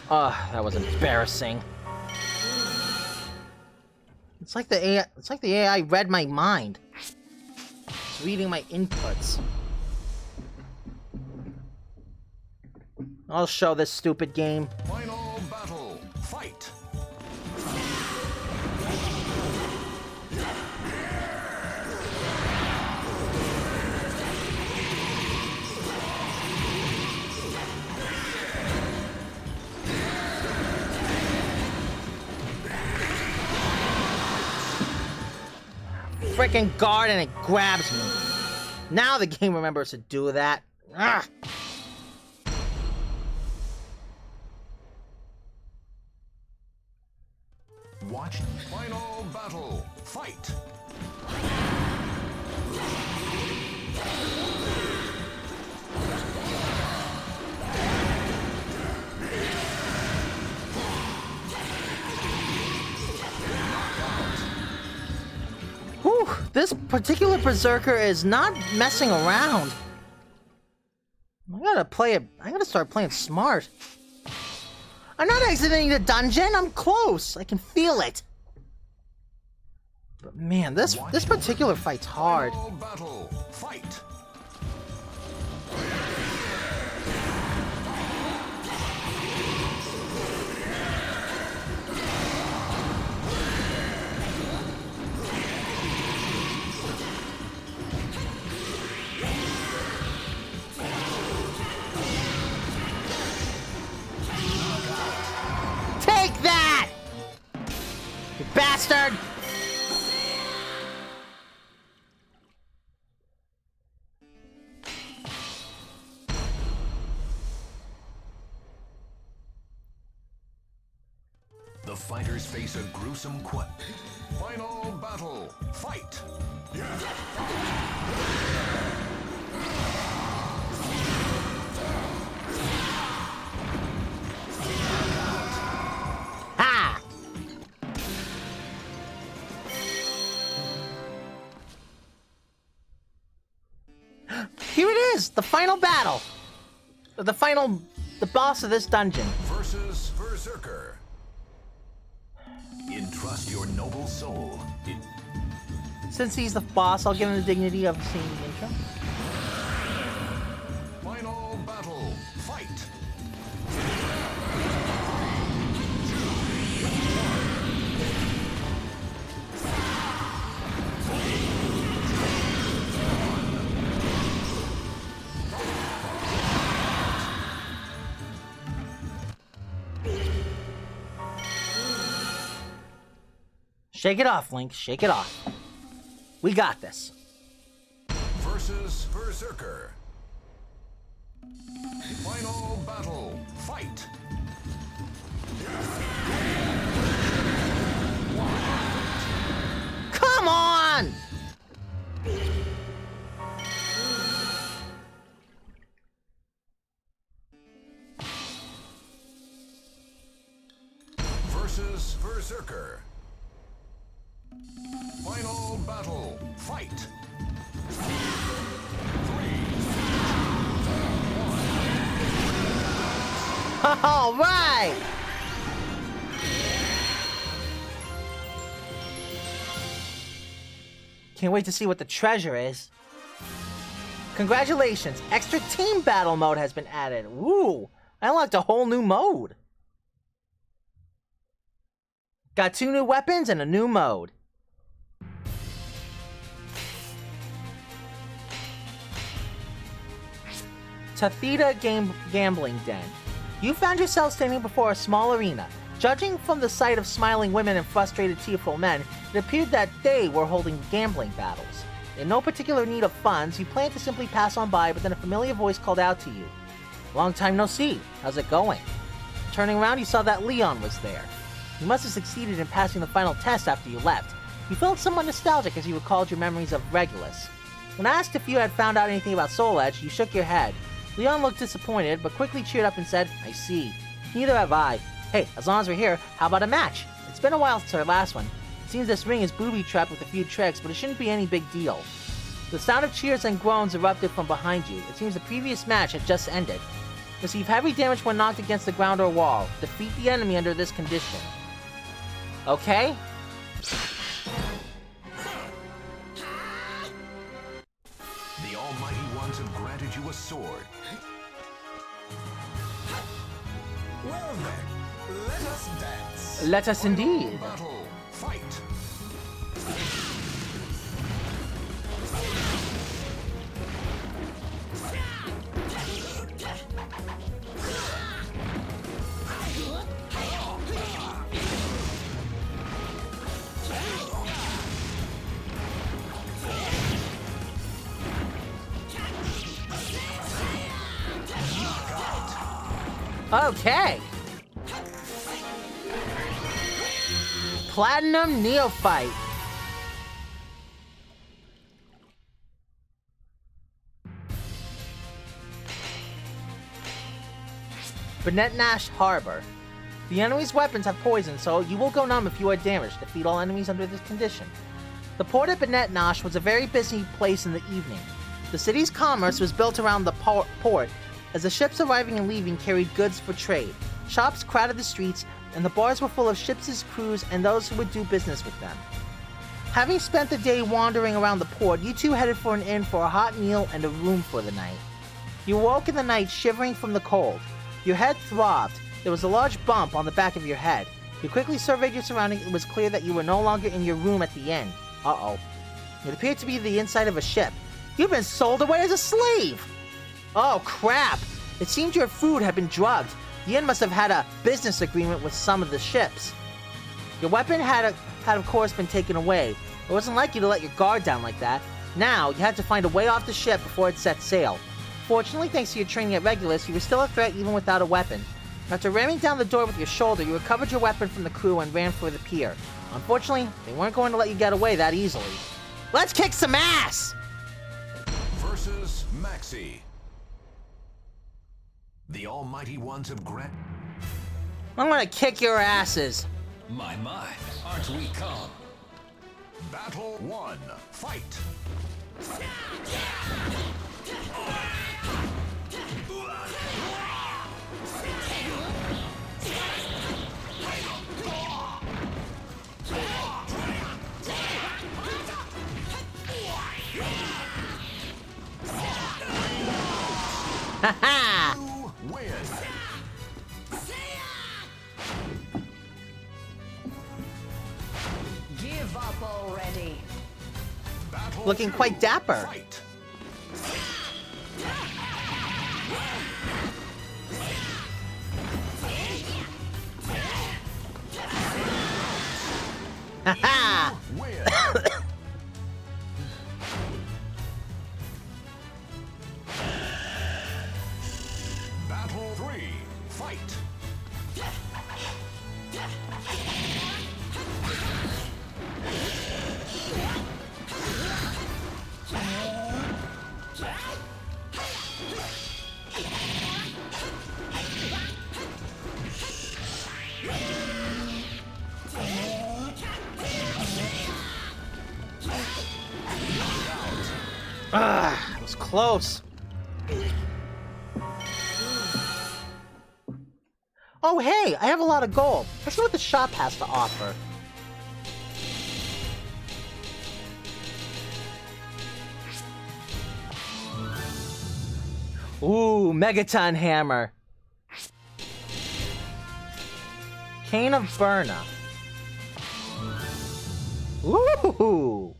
Oh, that was embarrassing. It's like the AI read my mind. It's reading my inputs. I'll show this stupid game. Final battle, fight. Freaking guard and it grabs me. Now the game remembers to do that. Ugh. watched. Final battle. Fight. Whew, this particular berserker is not messing around. I gotta start playing smart. I'm not exiting the dungeon, I'm close. I can feel it. But man, this particular fight's hard. Final battle. Fight. Take that! You bastard! The fighters face a gruesome Final battle. Fight. Ha! Here it is! The final battle! The boss of this dungeon. Versus Berserker. Entrust your noble soul. Since he's the boss, I'll give him the dignity of seeing the intro. Final battle. Fight. Shake it off, Link. Shake it off. We got this. Versus Berserker. Final battle. Fight. Come on! Versus Berserker. Final battle. Fight. All right! Can't wait to see what the treasure is. Congratulations! Extra team battle mode has been added. Woo! I unlocked a whole new mode. Got 2 new weapons and a new mode. Tathita Gambling Den. You found yourself standing before a small arena. Judging from the sight of smiling women and frustrated, tearful men, it appeared that they were holding gambling battles. In no particular need of funds, you planned to simply pass on by, but then a familiar voice called out to you. Long time no see. How's it going? Turning around, you saw that Leon was there. You must have succeeded in passing the final test after you left. You felt somewhat nostalgic as you recalled your memories of Regulus. When asked if you had found out anything about Soul Edge, you shook your head. Leon looked disappointed, but quickly cheered up and said, I see. Neither have I. Hey, as long as we're here, how about a match? It's been a while since our last one. It seems this ring is booby-trapped with a few tricks, but it shouldn't be any big deal. The sound of cheers and groans erupted from behind you. It seems the previous match had just ended. Receive heavy damage when knocked against the ground or wall. Defeat the enemy under this condition. Okay? The Almighty Ones have granted you a sword. Well then, let us dance. Let us indeed. Battle. Fight. Okay. Platinum Neophyte. Bennett Nash Harbor. The enemy's weapons have poison, so you will go numb if you are damaged. Defeat all enemies under this condition. The port of Bennett Nash was a very busy place in the evening. The city's commerce was built around the port, as the ships arriving and leaving carried goods for trade. Shops crowded the streets, and the bars were full of ships' crews and those who would do business with them. Having spent the day wandering around the port, you two headed for an inn for a hot meal and a room for the night. You awoke in the night shivering from the cold. Your head throbbed. There was a large bump on the back of your head. You quickly surveyed your surroundings. It was clear that you were no longer in your room at the inn. Uh-oh. It appeared to be the inside of a ship. You've been sold away as a slave! Oh, crap! It seemed your food had been drugged. The inn must have had a business agreement with some of the ships. Your weapon had of course been taken away. It wasn't like you to let your guard down like that. Now, you had to find a way off the ship before it set sail. Fortunately, thanks to your training at Regulus, you were still a threat even without a weapon. After ramming down the door with your shoulder, you recovered your weapon from the crew and ran for the pier. Unfortunately, they weren't going to let you get away that easily. Let's kick some ass! Versus Maxi. The Almighty Ones of Grant. I'm gonna kick your asses. My, aren't we calm? Battle 1. Fight. Haha! You win. Give up already. Battle Looking 2. quite dapper. Fight. Haha! Win. Battle 3. Fight. Ah, it was close. Oh, hey, I have a lot of gold. Let's see what the shop has to offer. Ooh, Megaton Hammer. Cane of Burna. Ooh.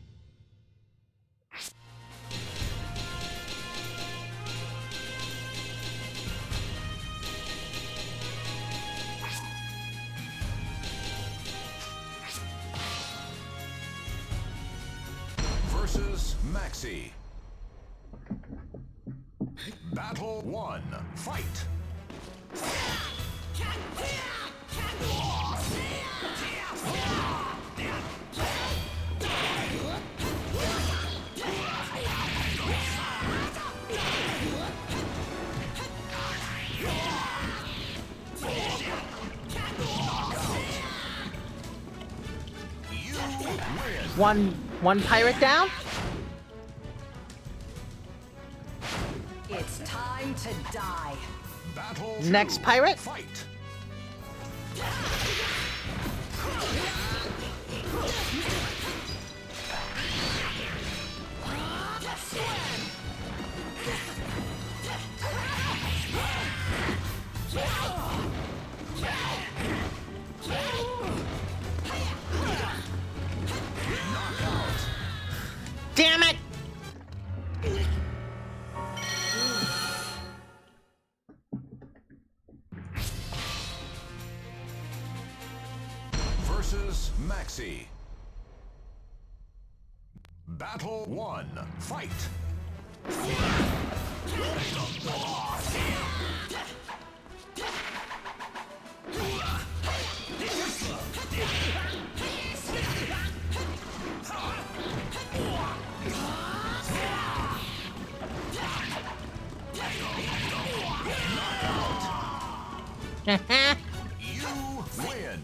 Versus Maxi. Battle 1. Fight. You win. One pirate down? It's time to die. Battle Next 2. pirate? Fight. Damn it! Versus Maxi. Battle 1. Fight. You win.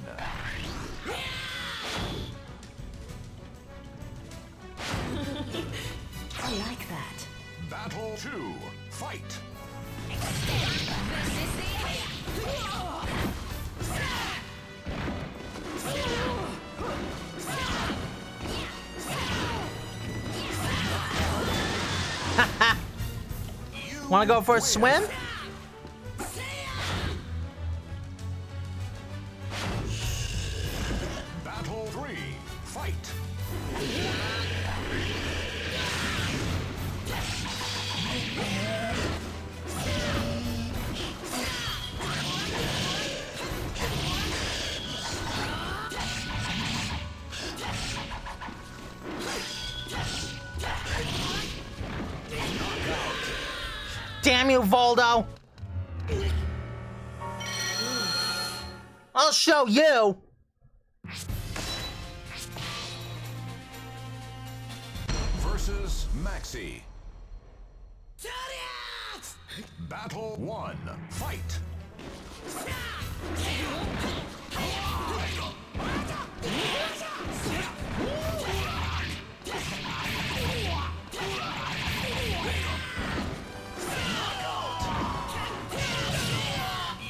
I like that. Battle 2. Fight. Wanna go for a swim? Battle 3. Fight. Damn you, Voldo! I'll show you! Versus Maxi. Battle 1. Fight.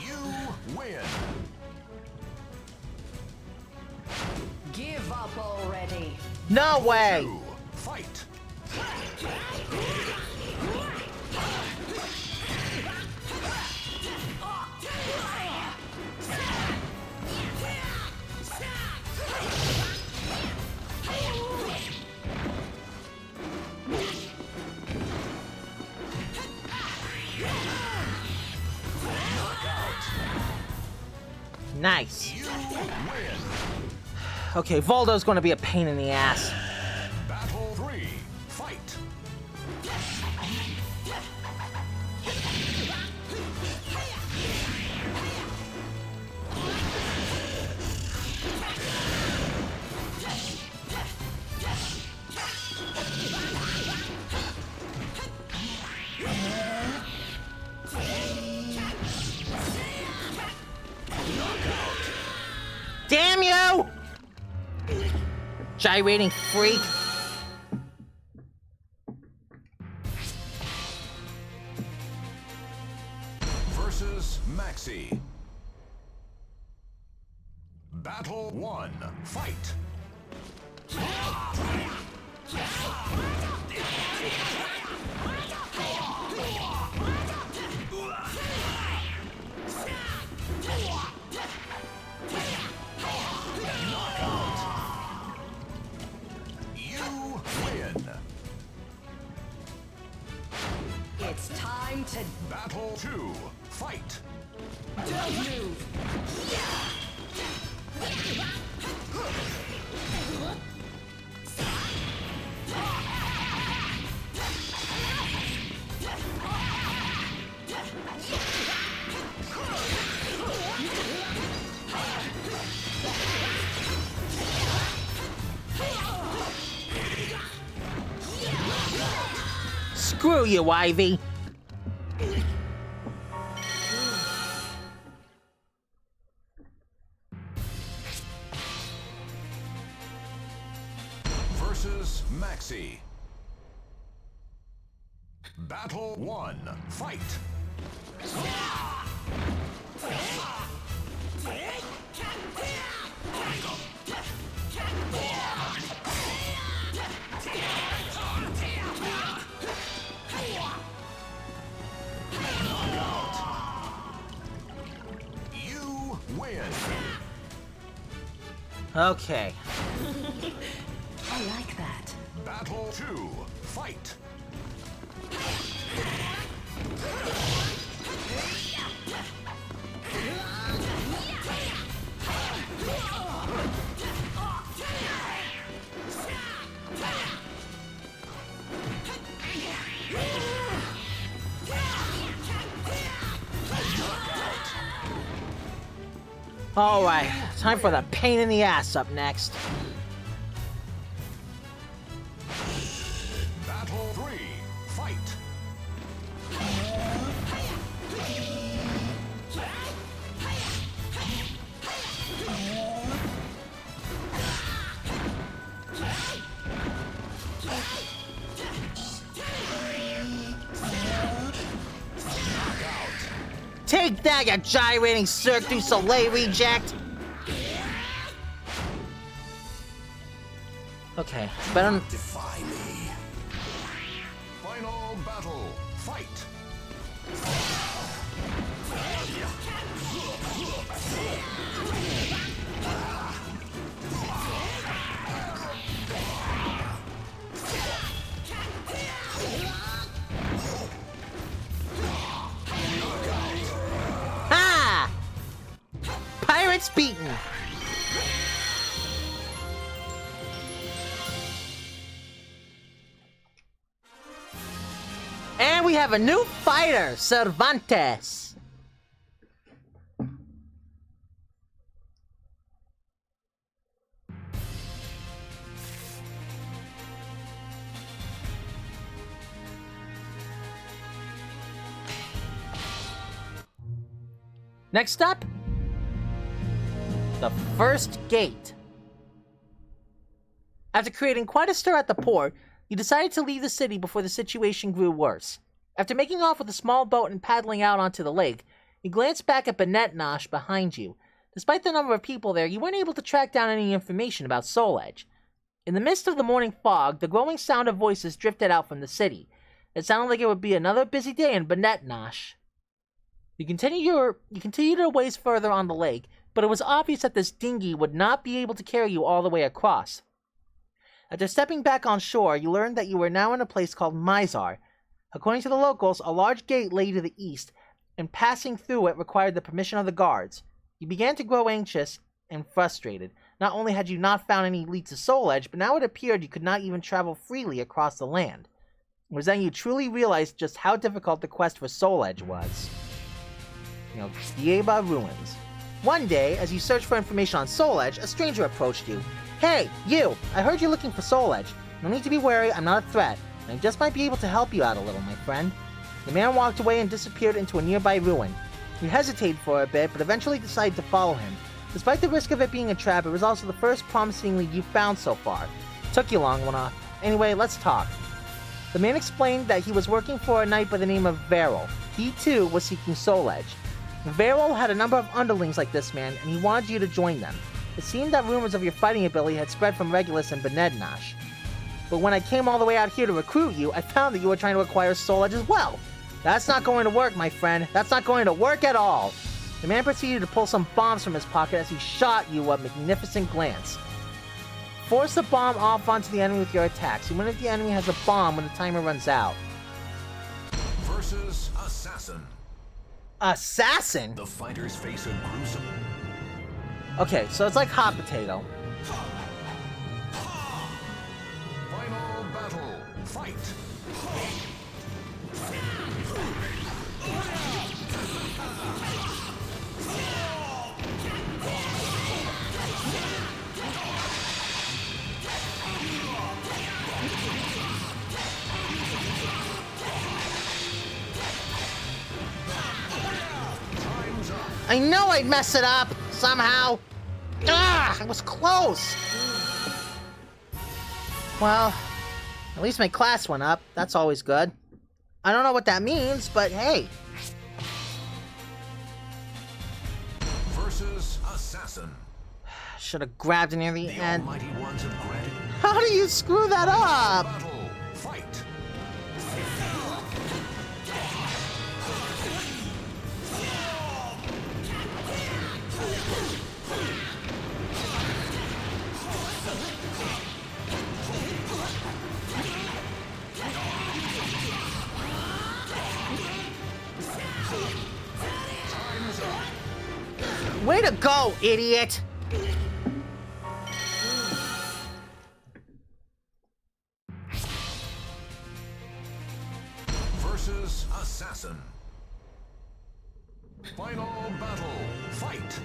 You win. Give up already. No way! 2. Fight. Nice. You win. Okay, Voldo's gonna be a pain in the ass. Battle 3. Fight. Damn you! Gyrating freak. Versus Maxi. Battle 1. Fight. You win. It's time to Battle 2. Fight. don't move. Screw you, Ivy. Versus Maxi. Battle 1. Fight. You win. Okay. I like that. Battle 2. Fight. Alright, time for the pain in the ass up next. Battle 3. Fight. Take that, you gyrating Cirque du Soleil reject! Okay, better. Defy me. Final battle. Fight. Ha! Pirates beaten. And we have a new fighter, Cervantes. Next up, the first gate. After creating quite a stir at the port, you decided to leave the city before the situation grew worse. After making off with a small boat and paddling out onto the lake, you glanced back at Benetnash behind you. Despite the number of people there, you weren't able to track down any information about Soul Edge. In the midst of the morning fog, the growing sound of voices drifted out from the city. It sounded like it would be another busy day in Benetnash. You continued a ways further on the lake, but it was obvious that this dinghy would not be able to carry you all the way across. After stepping back on shore, you learned that you were now in a place called Mizar. According to the locals, a large gate lay to the east, and passing through it required the permission of the guards. You began to grow anxious and frustrated. Not only had you not found any lead to Soul Edge, but now it appeared you could not even travel freely across the land. It was then you truly realized just how difficult the quest for Soul Edge was. Dieba Ruins. One day, as you searched for information on Soul Edge, a stranger approached you. Hey, you! I heard you're looking for Soul Edge. No need to be wary, I'm not a threat, and I just might be able to help you out a little, my friend. The man walked away and disappeared into a nearby ruin. You hesitated for a bit, but eventually decided to follow him. Despite the risk of it being a trap, it was also the first promising lead you've found so far. Took you long enough. Anyway, let's talk. The man explained that he was working for a knight by the name of Varel. He, too, was seeking Soul Edge. Varel had a number of underlings like this man, and he wanted you to join them. It seemed that rumors of your fighting ability had spread from Regulus and Benednash. But when I came all the way out here to recruit you, I found that you were trying to acquire Soul Edge as well. That's not going to work, my friend. That's not going to work at all. The man proceeded to pull some bombs from his pocket as he shot you a magnificent glance. Force the bomb off onto the enemy with your attacks. You win if the enemy has a bomb when the timer runs out. Versus Assassin. Assassin? The fighters face a gruesome. Okay, so it's like hot potato. Final battle. Fight. I know I'd mess it up somehow. Ah, I was close. Well, at least my class went up. That's always good. I don't know what that means, but hey. Versus Assassin. Should have grabbed it near the The end. almighty ones have granted. How do you screw that up? Battle. Fight. Way to go, idiot! Versus Assassin. Final battle. Fight.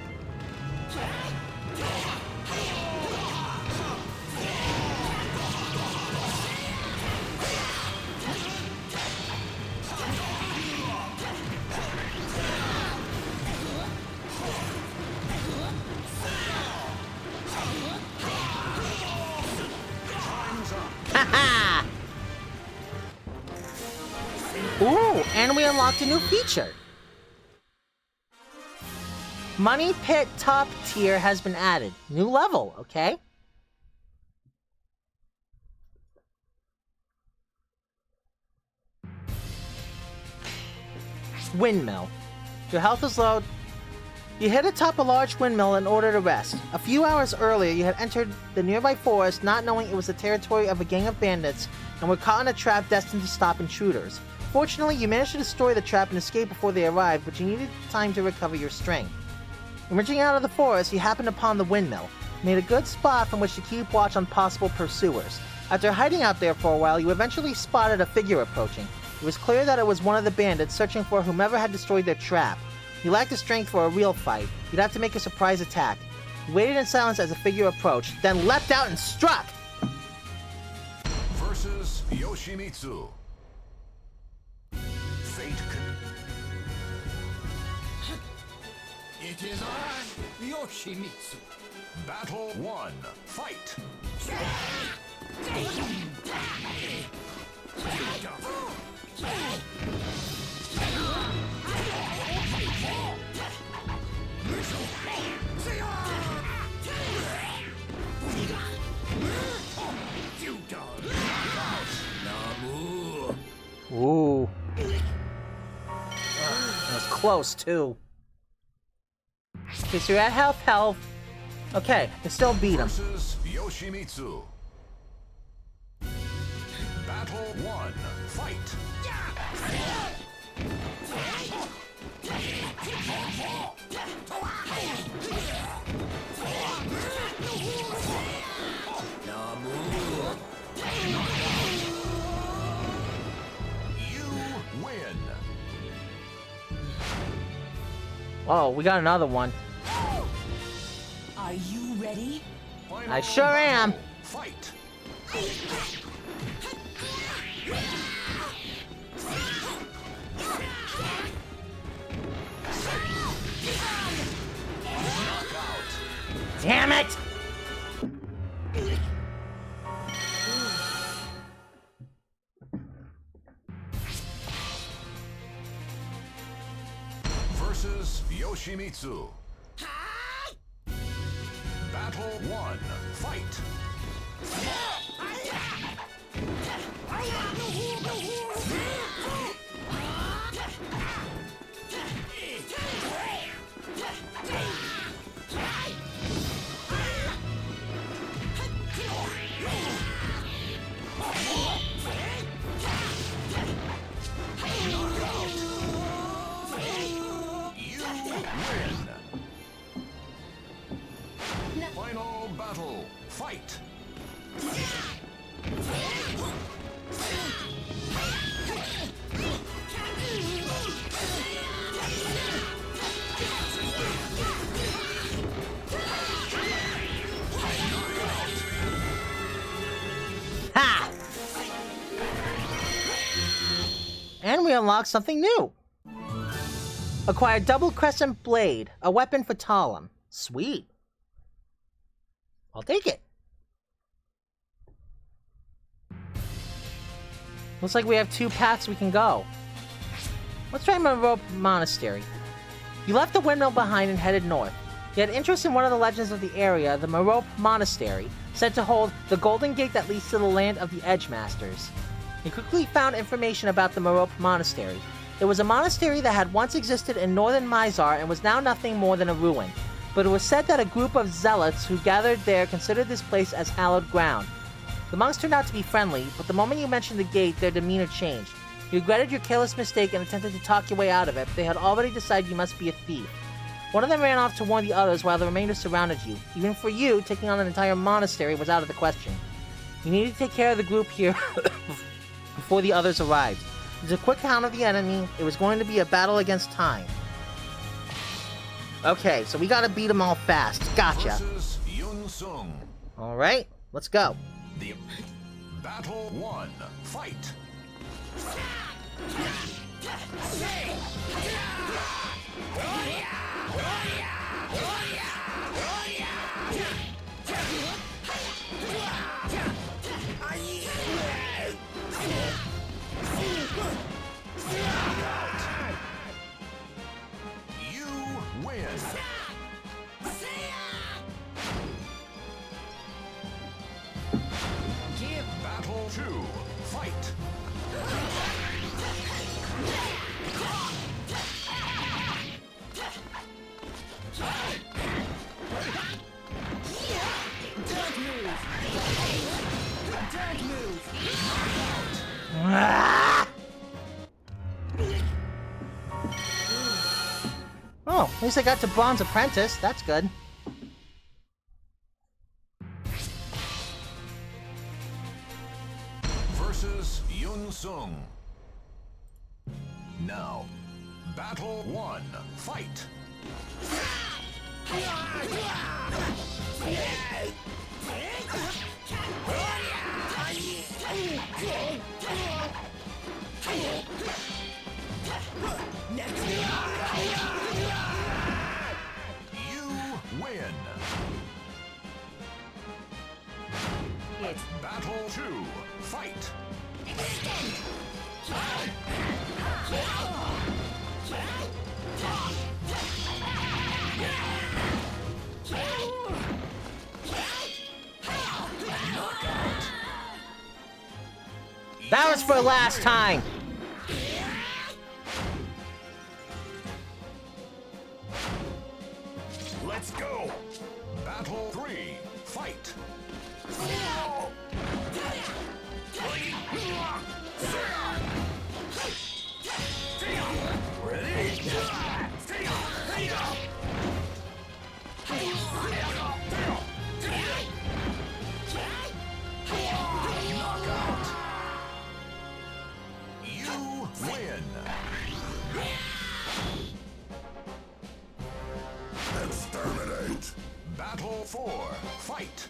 Haha! Ooh, and we unlocked a new feature. Money Pit top tier has been added. New level, okay? Windmill. Your health is low. You hit atop a large windmill in order to rest. A few hours earlier, you had entered the nearby forest not knowing it was the territory of a gang of bandits and were caught in a trap destined to stop intruders. Fortunately, you managed to destroy the trap and escape before they arrived, but you needed time to recover your strength. Emerging out of the forest, you happened upon the windmill. You made a good spot from which to keep watch on possible pursuers. After hiding out there for a while, you eventually spotted a figure approaching. It was clear that it was one of the bandits searching for whomever had destroyed their trap. You lacked the strength for a real fight. You'd have to make a surprise attack. You waited in silence as the figure approached, then leapt out and struck! Versus Yoshimitsu. Fate It is I, Yoshimitsu. Battle 1. Fight! Ooh. That was close, too. Okay, so you're at health. Okay, can still beat him. Versus Yoshimitsu. Battle 1. Fight! You win. Oh, we got another one. Are you ready? Final I sure am. battle. Fight! Damn it! Versus Yoshimitsu. Battle 1. Fight! You win. Final battle. Fight! Ha! And we unlocked something new. Acquired Double Crescent Blade, a weapon for Talim. Sweet. I'll take it. Looks like we have two paths we can go. Let's try Merope Monastery. You left the windmill behind and headed north. You had interest in one of the legends of the area, the Merope Monastery, said to hold the golden gate that leads to the land of the Edgemasters. You quickly found information about the Merope Monastery. It was a monastery that had once existed in northern Mizar and was now nothing more than a ruin. But it was said that a group of zealots who gathered there considered this place as hallowed ground. The monks turned out to be friendly, but the moment you mentioned the gate, their demeanor changed. You regretted your careless mistake and attempted to talk your way out of it, but they had already decided you must be a thief. One of them ran off to warn the others while the remainder surrounded you. Even for you, taking on an entire monastery was out of the question. You needed to take care of the group here before the others arrived. There's a quick count of the enemy. It was going to be a battle against time. Okay, so we gotta beat them all fast. Gotcha. Versus Yun Sung. Alright, let's go. The Battle 1. Fight! You win. Battle 2, fight! Ah! Oh, at least I got to Bronze Apprentice. That's good. Versus Yun Sung. Now, Battle 1, fight! You win! It's Battle 2, fight! That was for last time. Let's go! Battle 3, fight! Knockout! You win! Exterminate! Battle 4, fight!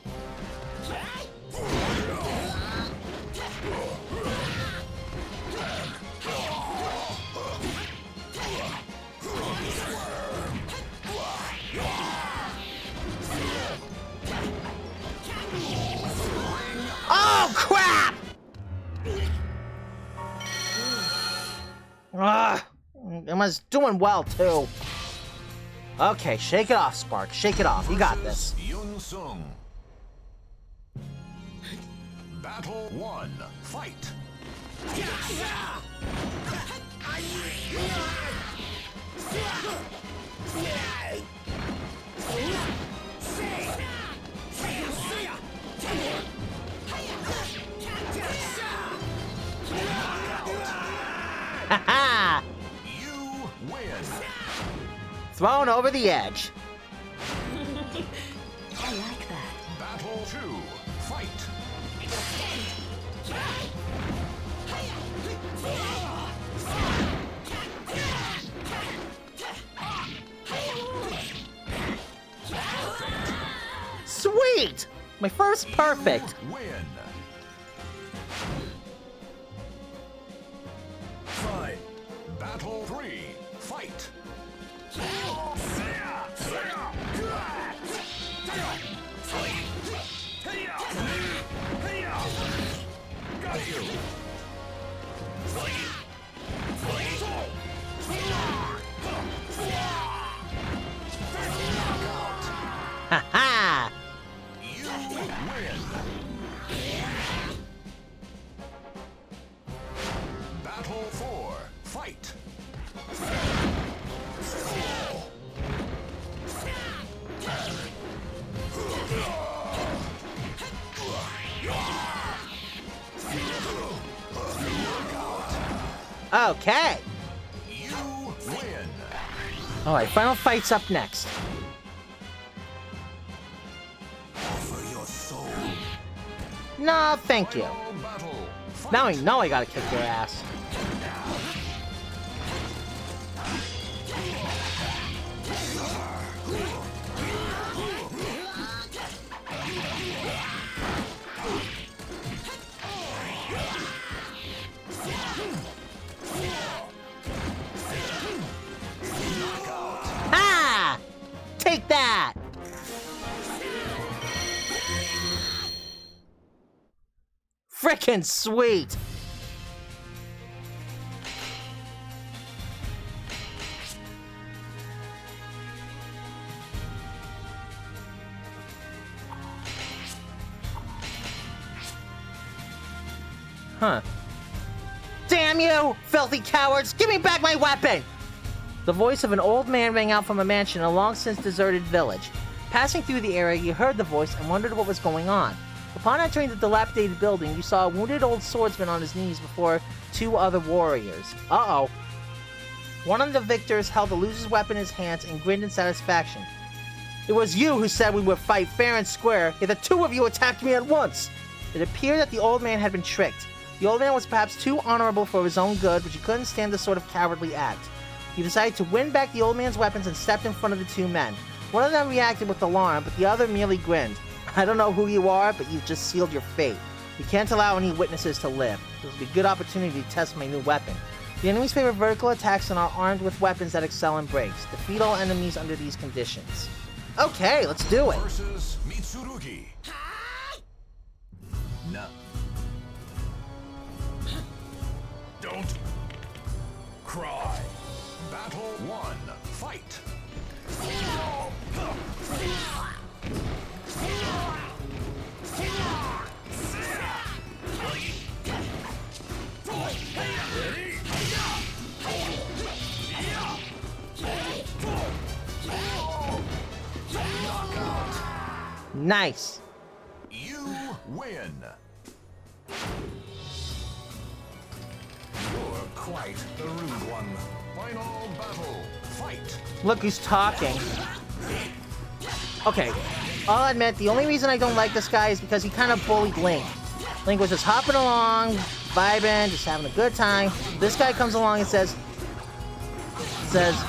Oh, crap! Ugh. Emma's doing well, too. Okay, shake it off, Spark. Shake it off. You got this. Yun Sung. Battle 1, fight! Haha! You win! Thrown over the edge. I like that. Battle 2, fight! Sweet! My first perfect. Win! Fine. Battle 3, fight! Got you! Haha! You win! Battle 4, fight! Okay. You win! Alright, final fight's up next. Offer your soul. No, thank you. Final battle, fight! Now I know I gotta kick your ass. Ha! Take that! Frickin' sweet! Huh. Damn you, filthy cowards! Give me back my weapon! The voice of an old man rang out from a mansion in a long-since deserted village. Passing through the area, you heard the voice and wondered what was going on. Upon entering the dilapidated building, you saw a wounded old swordsman on his knees before 2 other warriors. Uh-oh. One of the victors held the loser's weapon in his hands and grinned in satisfaction. It was you who said we would fight fair and square, yet the 2 of you attacked me at once! It appeared that the old man had been tricked. The old man was perhaps too honorable for his own good, but you couldn't stand this sort of cowardly act. You decided to win back the old man's weapons and stepped in front of the 2 men. One of them reacted with alarm, but the other merely grinned. I don't know who you are, but you've just sealed your fate. We can't allow any witnesses to live. This will be a good opportunity to test my new weapon. The enemy's favorite vertical attacks and are armed with weapons that excel in breaks. Defeat all enemies under these conditions. Okay, let's do it. Versus Mitsurugi. No. Don't cry. Battle 1. Fight. Nice. You win. You're quite the rude one. Final battle. Fight. Look who's talking. Okay, I'll admit, the only reason I don't like this guy is because he kind of bullied Link. Link was just hopping along, vibing, just having a good time. This guy comes along and says,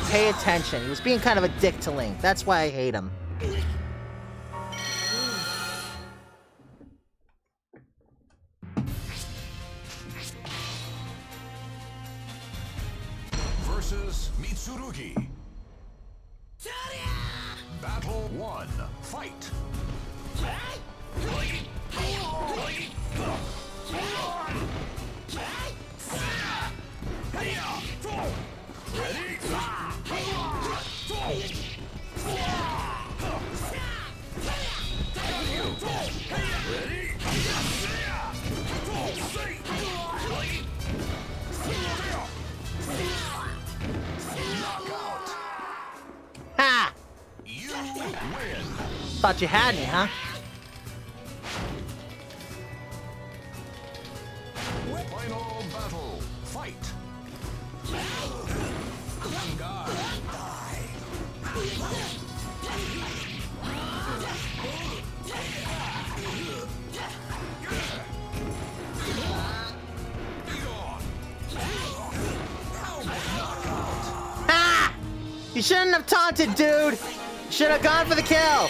pay attention. He was being kind of a dick to Link. That's why I hate him. Versus Mitsurugi. Battle 1. Fight. Ha! You win. Thought you had me, huh? Final battle. Fight. Ha! You shouldn't have taunted, dude! You should have gone for the kill!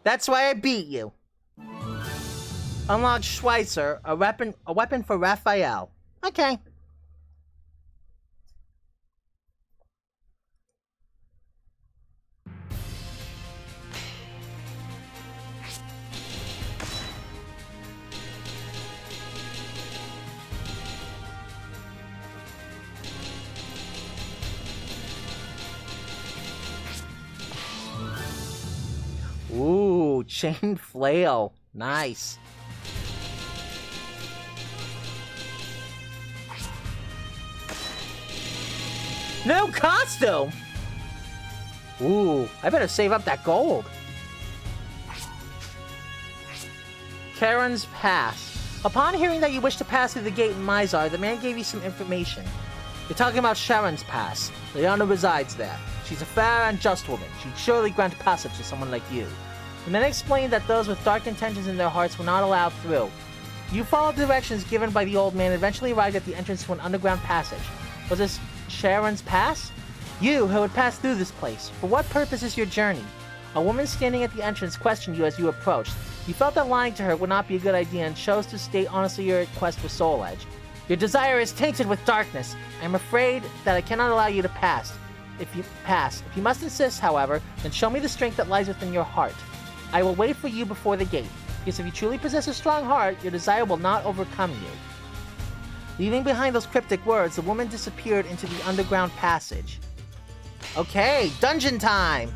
That's why I beat you. Unlock Schweitzer, a weapon for Raphael. Okay. Ooh, chain flail. Nice. No costume! Ooh, I better save up that gold. Karen's Pass. Upon hearing that you wish to pass through the gate in Mizar, the man gave you some information. You're talking about Sharon's Pass. Leona resides there. She's a fair and just woman. She'd surely grant passage to someone like you. The man explained that those with dark intentions in their hearts were not allowed through. You followed directions given by the old man and eventually arrived at the entrance to an underground passage. Was this Sharon's Pass? You, who had passed through this place, for what purpose is your journey? A woman standing at the entrance questioned you as you approached. You felt that lying to her would not be a good idea and chose to state honestly your quest for Soul Edge. Your desire is tainted with darkness. I am afraid that I cannot allow you to pass. If you must insist, however, then show me the strength that lies within your heart. I will wait for you before the gate, because if you truly possess a strong heart, your desire will not overcome you. Leaving behind those cryptic words, the woman disappeared into the underground passage. Okay, dungeon time!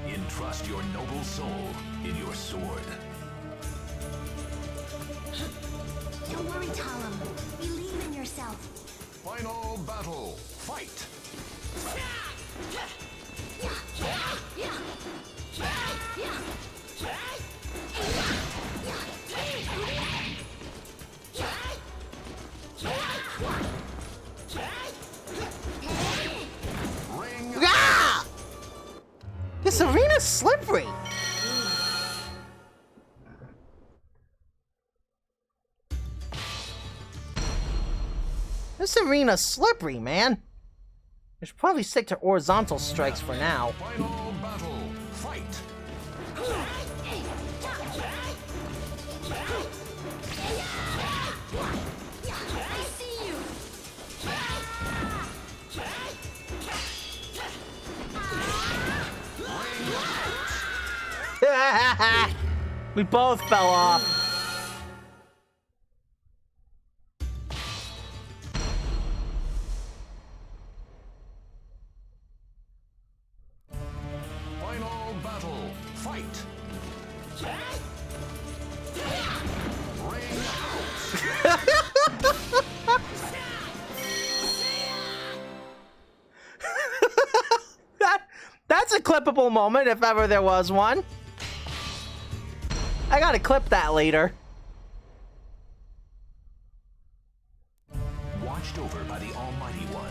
In trial. Entrust your noble soul in your sword. Don't worry, Talum. Believe in yourself. Final battle. Fight. Ring. Ah! This arena's slippery. This arena's slippery, man. I should probably stick to horizontal strikes for now. Final battle. Fight. I see you. We both fell off. Final battle. Fight. Ring That's a clippable moment if ever there was one. I gotta clip that later. Watched over by the Almighty One.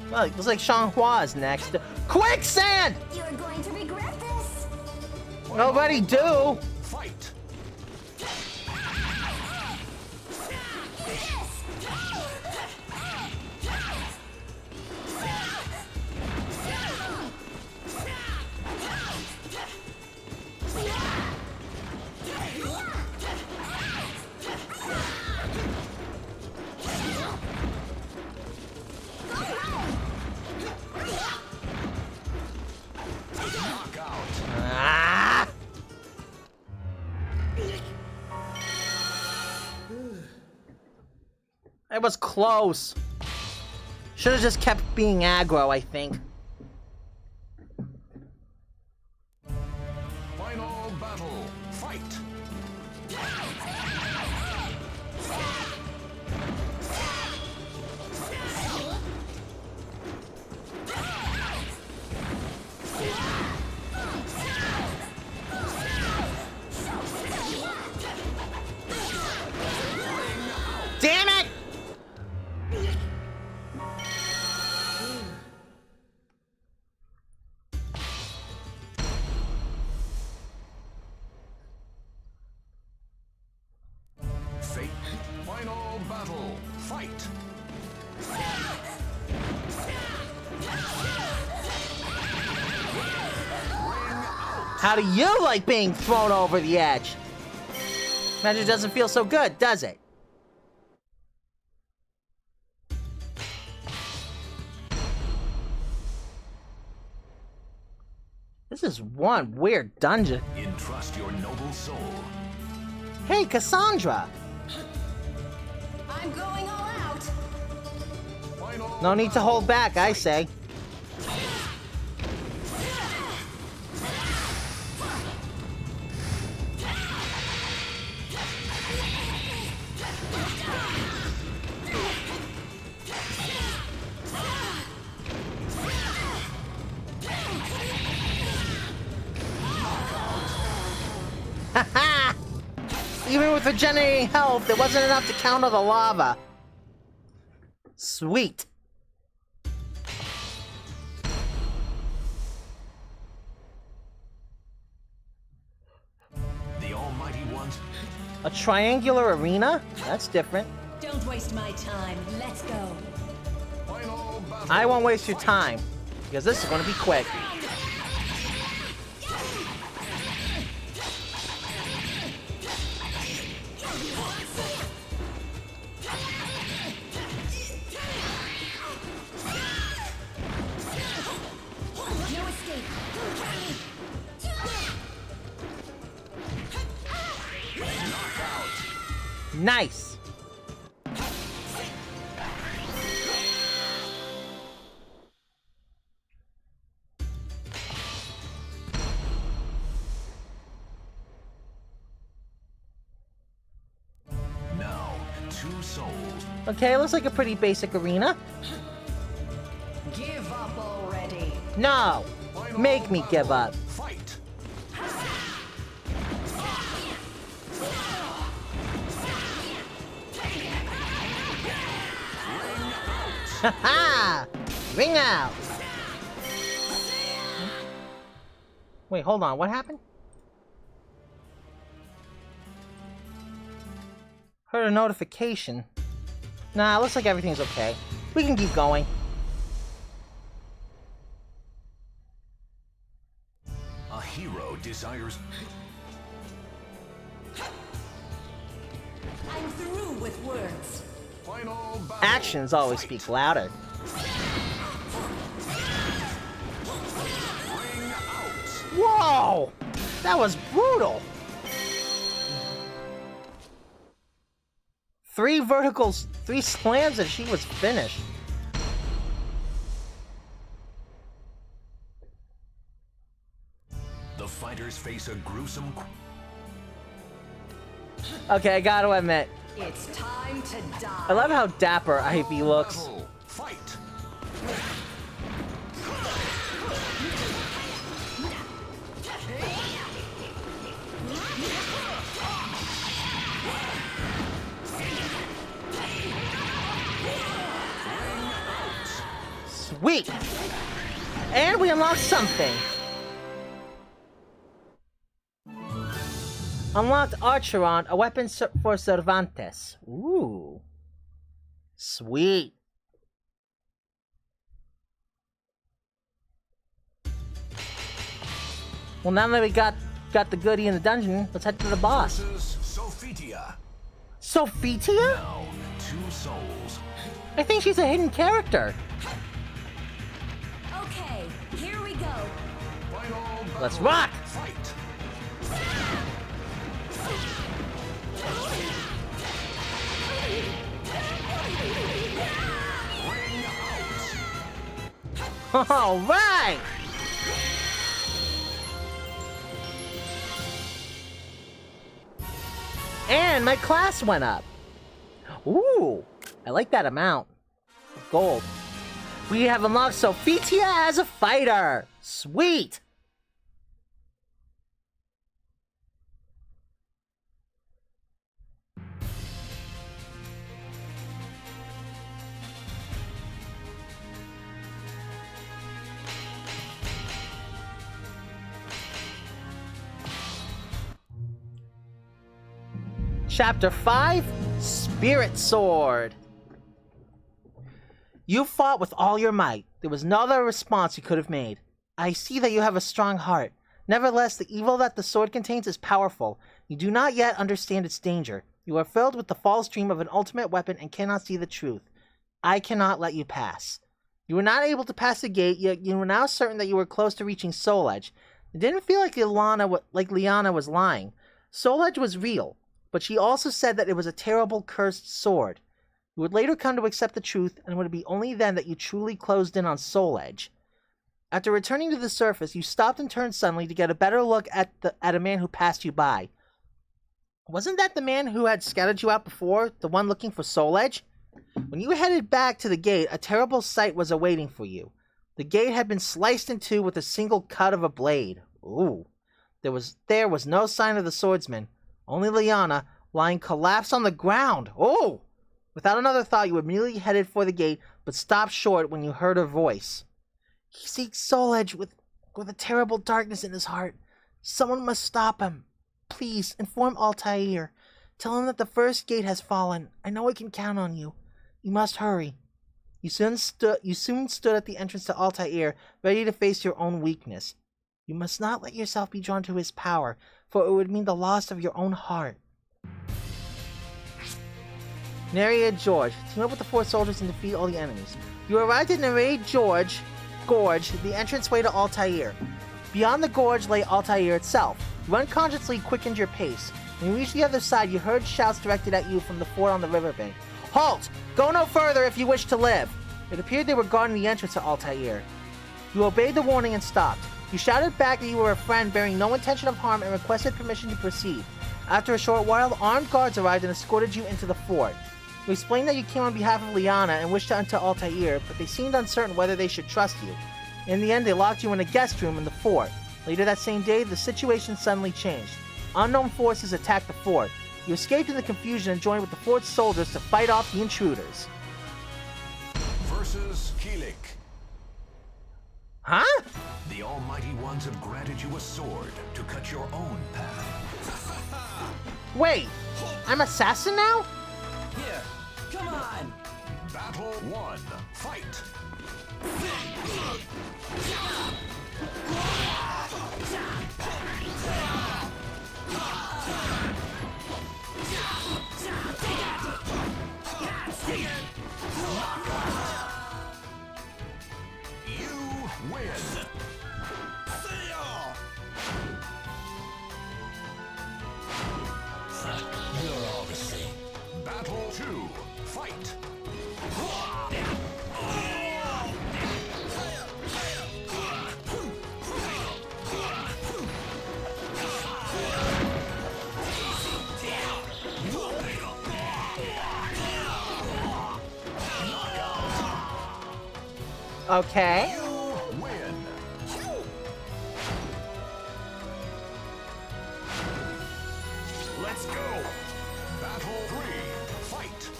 Well, it looks like Shanghua's next. Quicksand! You're going to regret this. Nobody do. Fight. Ah! It was close. Should have just kept being aggro, I think. Final battle. Fight. Damn it! Fate. Final battle. Fight. How do you like being thrown over the edge? Magic doesn't feel so good, does it? This is one weird dungeon. Entrust your noble soul. Hey, Cassandra! I'm going all out. Final No need to hold back, I say. Haha! Even with regenerating health, it wasn't enough to counter the lava. Sweet. The Almighty One's A triangular arena? That's different. Don't waste my time. Let's go. Final battle. I won't waste your time, because this is going to be quick. No escape. Nice. two souls. Okay, looks like a pretty basic arena. Give up already. No! Make me give up. Fight! Haha! Ring out! Wait, hold on, what happened? Heard a notification. Nah, looks like everything's okay. We can keep going. A hero desires. I'm through with words. Final battle. Actions always speak louder. Ring out. Whoa! That was brutal! 3 verticals, 3 slams, and she was finished. The fighters face a gruesome. Okay, I gotta admit, It's time to die. I love how dapper Ivy looks. Battle. Fight! Sweet! And we unlocked something. Unlocked Archeron, a weapon for Cervantes. Ooh. Sweet. Well, now that we got the goodie in the dungeon, let's head to the boss. Versus Sophitia. Sophitia? Now, two souls. I think she's a hidden character. Okay, here we go. Final battle. Let's rock! Fight! Ring out. All right! And my class went up. Ooh, I like that amount of gold. We have unlocked Sophitia as a fighter. Sweet. Chapter 5, Spirit Sword. You fought with all your might. There was no other response you could have made. I see that you have a strong heart. Nevertheless, the evil that the sword contains is powerful. You do not yet understand its danger. You are filled with the false dream of an ultimate weapon and cannot see the truth. I cannot let you pass. You were not able to pass the gate, yet you were now certain that you were close to reaching Soul Edge. It didn't feel like Liana was lying. Soul Edge was real. But she also said that it was a terrible, cursed sword. You would later come to accept the truth, and it would be only then that you truly closed in on Soul Edge. After returning to the surface, you stopped and turned suddenly to get a better look at a man who passed you by. Wasn't that the man who had scouted you out before, the one looking for Soul Edge? When you headed back to the gate, a terrible sight was awaiting for you. The gate had been sliced in two with a single cut of a blade. Ooh. There was no sign of the swordsman. Only Liana, lying collapsed on the ground. Oh! Without another thought, you immediately headed for the gate, but stopped short when you heard her voice. He seeks Soul Edge with a terrible darkness in his heart. Someone must stop him. Please, inform Altair. Tell him that the first gate has fallen. I know I can count on you. You must hurry. You soon stood at the entrance to Altair, ready to face your own weakness. You must not let yourself be drawn to his power, for it would mean the loss of your own heart. Nereid Gorge. Team up with the 4 soldiers and defeat all the enemies. You arrived at Nereid Gorge, the entranceway to Altair. Beyond the gorge lay Altair itself. You unconsciously quickened your pace. When you reached the other side, you heard shouts directed at you from the fort on the riverbank. Halt! Go no further if you wish to live! It appeared they were guarding the entrance to Altair. You obeyed the warning and stopped. You shouted back that you were a friend bearing no intention of harm and requested permission to proceed. After a short while, armed guards arrived and escorted you into the fort. You explained that you came on behalf of Liana and wished to enter Altair, but they seemed uncertain whether they should trust you. In the end, they locked you in a guest room in the fort. Later that same day, the situation suddenly changed. Unknown forces attacked the fort. You escaped in the confusion and joined with the fort's soldiers to fight off the intruders. Versus Kilik. Huh? The Almighty Ones have granted you a sword to cut your own path. Wait, I'm assassin now? Here, come on! Battle 1. Fight! You win! You're all the same. Battle 2. Fight! Okay. You win! Let's go! Battle 3. Fight!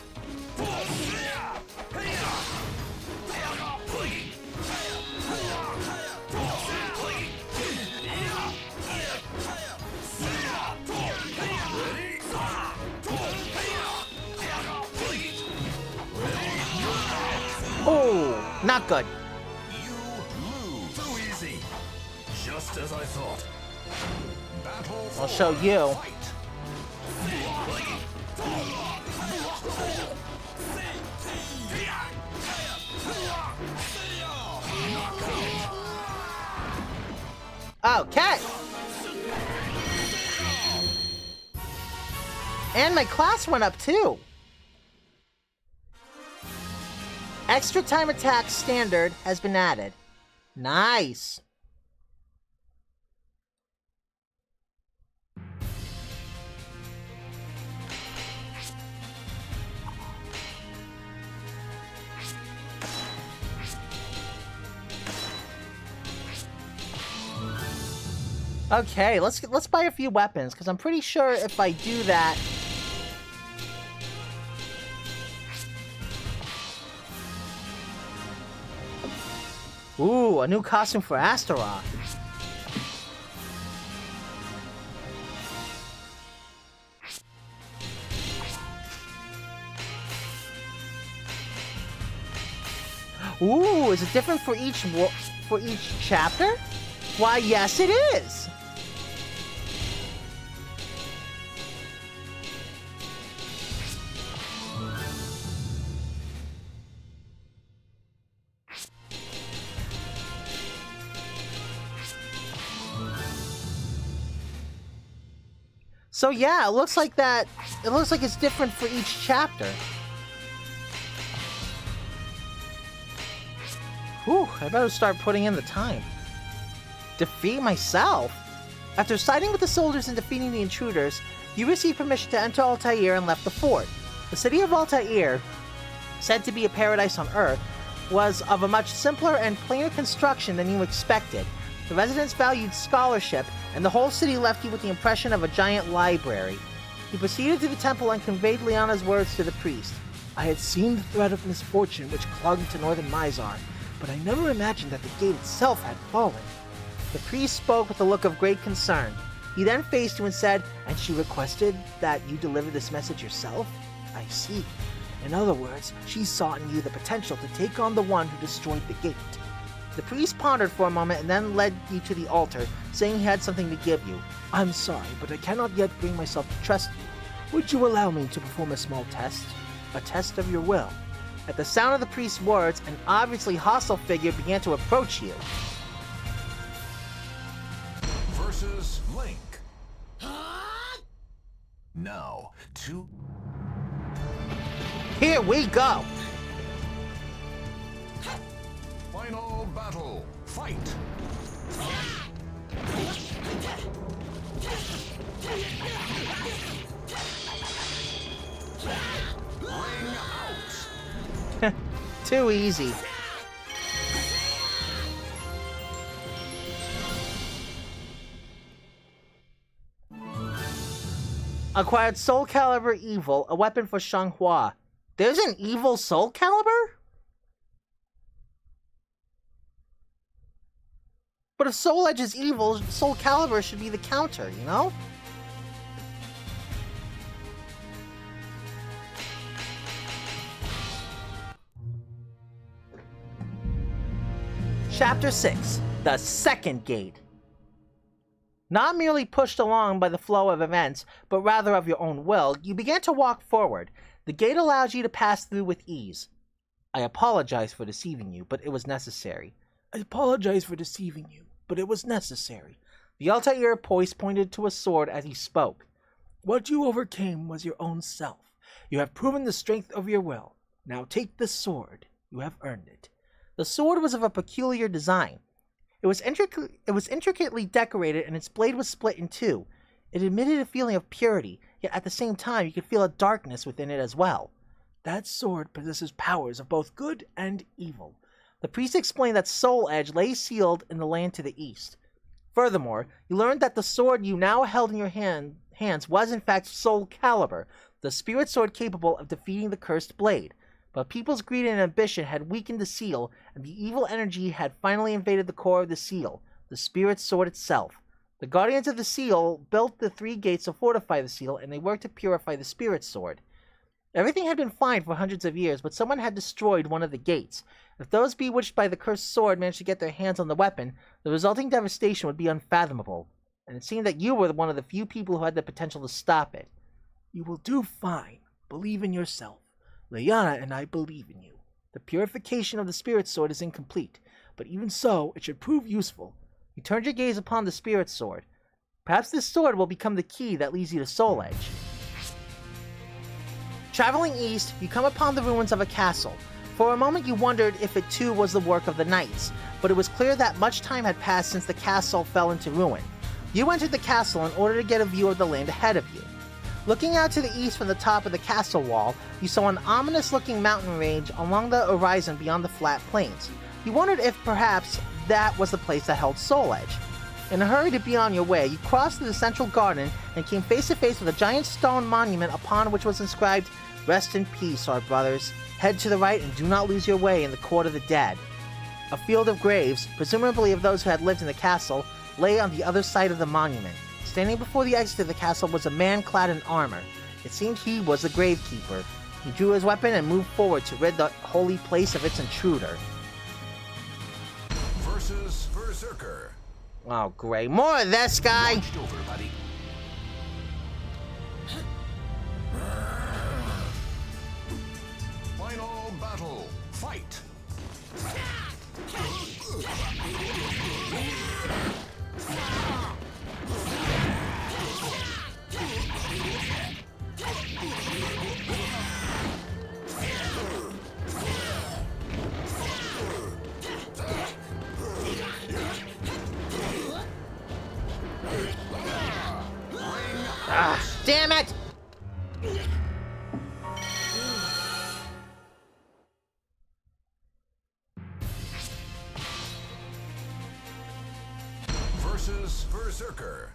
Oh, not good. You lose! Too easy. Just as I thought. Battle 4. I'll show you. Fight! Okay. And my class went up too. Extra time attack standard has been added. Nice. Okay, let's buy a few weapons, because I'm pretty sure if I do that... Ooh, a new costume for Astaroth. Ooh, is it different for each chapter? Why, yes it is! So yeah, it looks like that. It looks like it's different for each chapter. Whew, I better start putting in the time. Defeat myself? After siding with the soldiers and defeating the intruders, you received permission to enter Altair and left the fort. The city of Altair, said to be a paradise on Earth, was of a much simpler and plainer construction than you expected. The residents valued scholarship, and the whole city left you with the impression of a giant library. He proceeded to the temple and conveyed Liana's words to the priest. I had seen the threat of misfortune which clung to northern Mizar, but I never imagined that the gate itself had fallen. The priest spoke with a look of great concern. He then faced you and said, and she requested that you deliver this message yourself? I see. In other words, she saw in you the potential to take on the one who destroyed the gate. The priest pondered for a moment and then led you to the altar, saying he had something to give you. I'm sorry, but I cannot yet bring myself to trust you. Would you allow me to perform a small test? A test of your will. At the sound of the priest's words, an obviously hostile figure began to approach you. Versus Link. Now, Here we go! Final battle. Fight. Ring Too easy. Acquired Soul Calibur Evil, a weapon for Shanghua. There's an evil Soul Calibur? But if Soul Edge is evil, Soul Calibur should be the counter, you know? Chapter 6, The Second Gate. Not merely pushed along by the flow of events, but rather of your own will, you began to walk forward. The gate allows you to pass through with ease. I apologize for deceiving you, but it was necessary. I apologize for deceiving you, but it was necessary. The Altair Poise pointed to a sword as he spoke. What you overcame was your own self. You have proven the strength of your will. Now take this sword. You have earned it. The sword was of a peculiar design. It was intricately decorated, and its blade was split in two. It emitted a feeling of purity, yet at the same time you could feel a darkness within it as well. That sword possesses powers of both good and evil. The priest explained that Soul Edge lay sealed in the land to the east. Furthermore, you learned that the sword you now held in your hands was in fact Soul Calibur, the spirit sword capable of defeating the cursed blade. But people's greed and ambition had weakened the seal, and the evil energy had finally invaded the core of the seal, the spirit sword itself. The guardians of the seal built the 3 gates to fortify the seal, and they worked to purify the spirit sword. Everything had been fine for hundreds of years, but someone had destroyed one of the gates. If those bewitched by the cursed sword managed to get their hands on the weapon, the resulting devastation would be unfathomable, and it seemed that you were one of the few people who had the potential to stop it. You will do fine. Believe in yourself. Liana and I believe in you. The purification of the spirit sword is incomplete, but even so, it should prove useful. You turned your gaze upon the spirit sword. Perhaps this sword will become the key that leads you to Soul Edge. Traveling east, you come upon the ruins of a castle. For a moment you wondered if it too was the work of the knights, but it was clear that much time had passed since the castle fell into ruin. You entered the castle in order to get a view of the land ahead of you. Looking out to the east from the top of the castle wall, you saw an ominous-looking mountain range along the horizon beyond the flat plains. You wondered if perhaps that was the place that held Soul Edge. In a hurry to be on your way, you crossed through the central garden and came face to face with a giant stone monument upon which was inscribed, "Rest in peace, our brothers. Head to the right and do not lose your way in the court of the dead." A field of graves, presumably of those who had lived in the castle, lay on the other side of the monument. Standing before the exit of the castle was a man clad in armor. It seemed he was the gravekeeper. He drew his weapon and moved forward to rid the holy place of its intruder. Versus Berserker. Oh, great. More of this guy! Watched over, buddy. Final battle. Fight. Ah, damn it! Versus Berserker.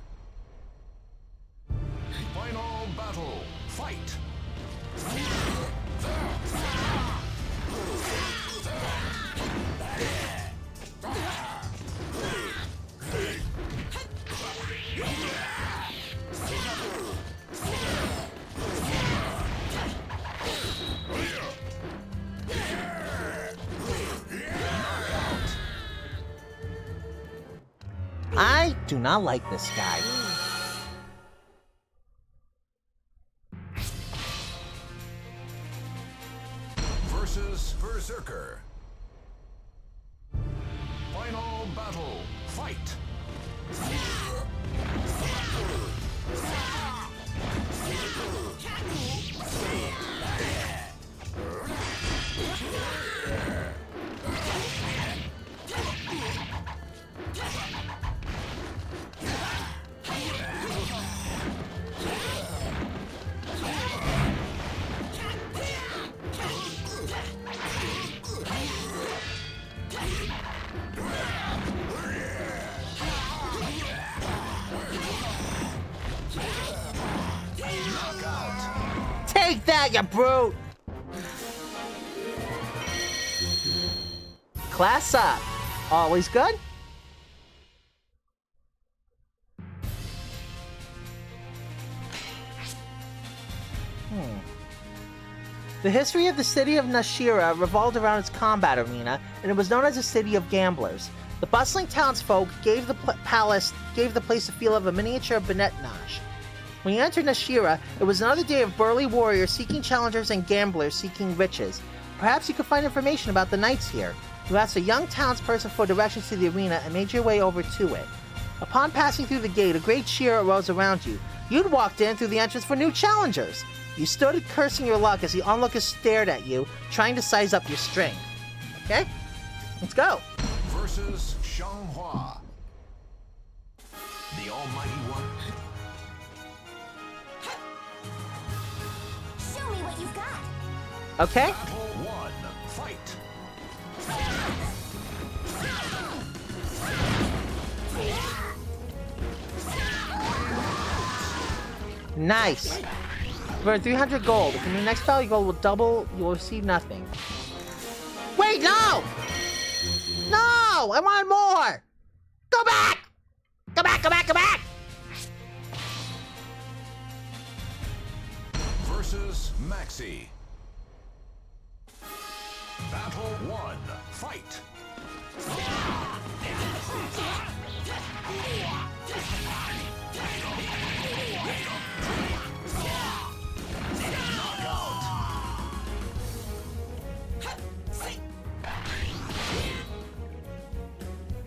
Final battle. Fight. I do not like this guy. Versus Berserker. Final battle. Fight. Take that, you brute! Class up. Always good? The history of the city of Nashira revolved around its combat arena, and it was known as a city of gamblers. The bustling townsfolk gave the place a feel of a miniature Benet Nash. When you entered Nashira, it was another day of burly warriors seeking challengers and gamblers seeking riches. Perhaps you could find information about the knights here. You asked a young townsperson for directions to the arena and made your way over to it. Upon passing through the gate, a great cheer arose around you. You'd walked in through the entrance for new challengers. You stood cursing your luck as the onlookers stared at you, trying to size up your strength. Okay? Let's go. Versus Shanghua. The Almighty One. Show me what you've got. Okay? Battle 1. Fight. Nice. For 300 gold. If your next value gold will double, you will receive nothing. Wait, no! No! I want more! Go back! Go back, go back, go back! Versus Maxi. Battle 1. Fight.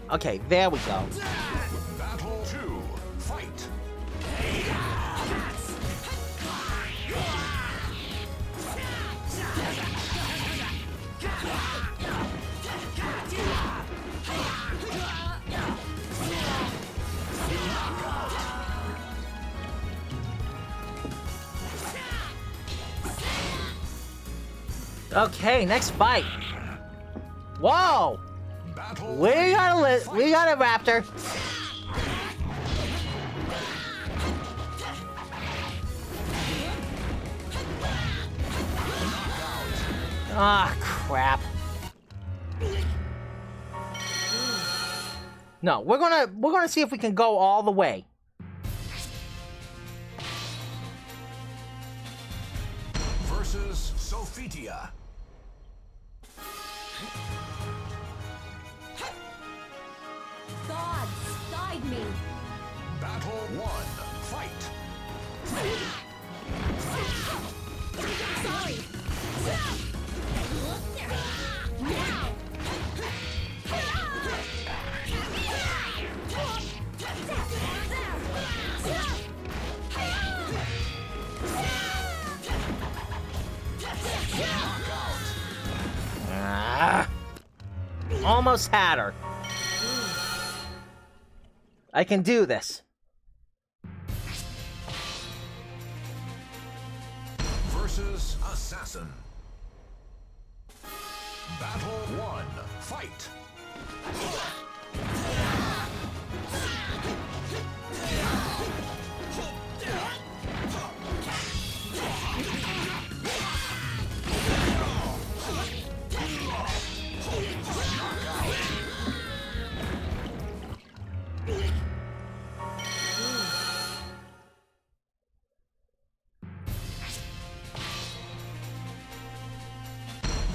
Okay, there we go. Battle 2. Fight. Okay, next fight. Whoa! Battle We 3. got a raptor. Ah, crap. No, we're gonna see if we can go all the way. Versus Sophitia. Gods, guide me. Battle 1. Fight. Sorry. Ah, almost had her. I can do this. Versus Assassin. Battle 1. Fight.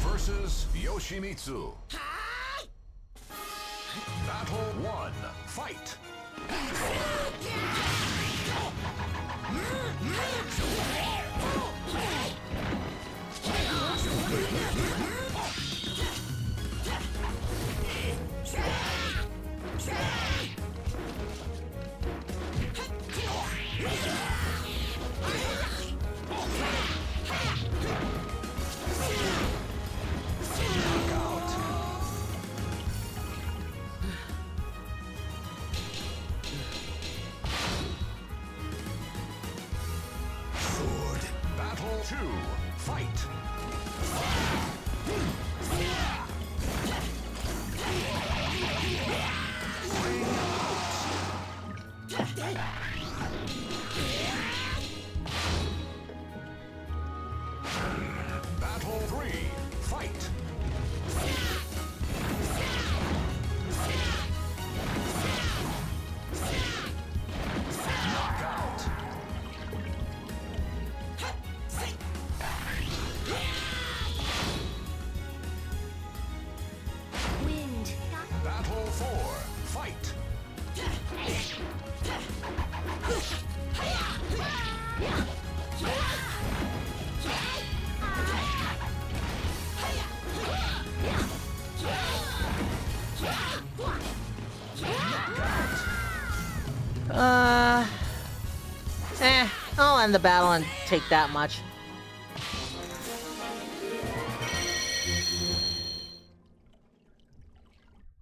Versus Yoshimitsu. Battle 1. Fight. Battle 2. Fight. Battle 3. Fight. Knockout. Wind. Battle 4. Fight. I'll end the battle and take that much.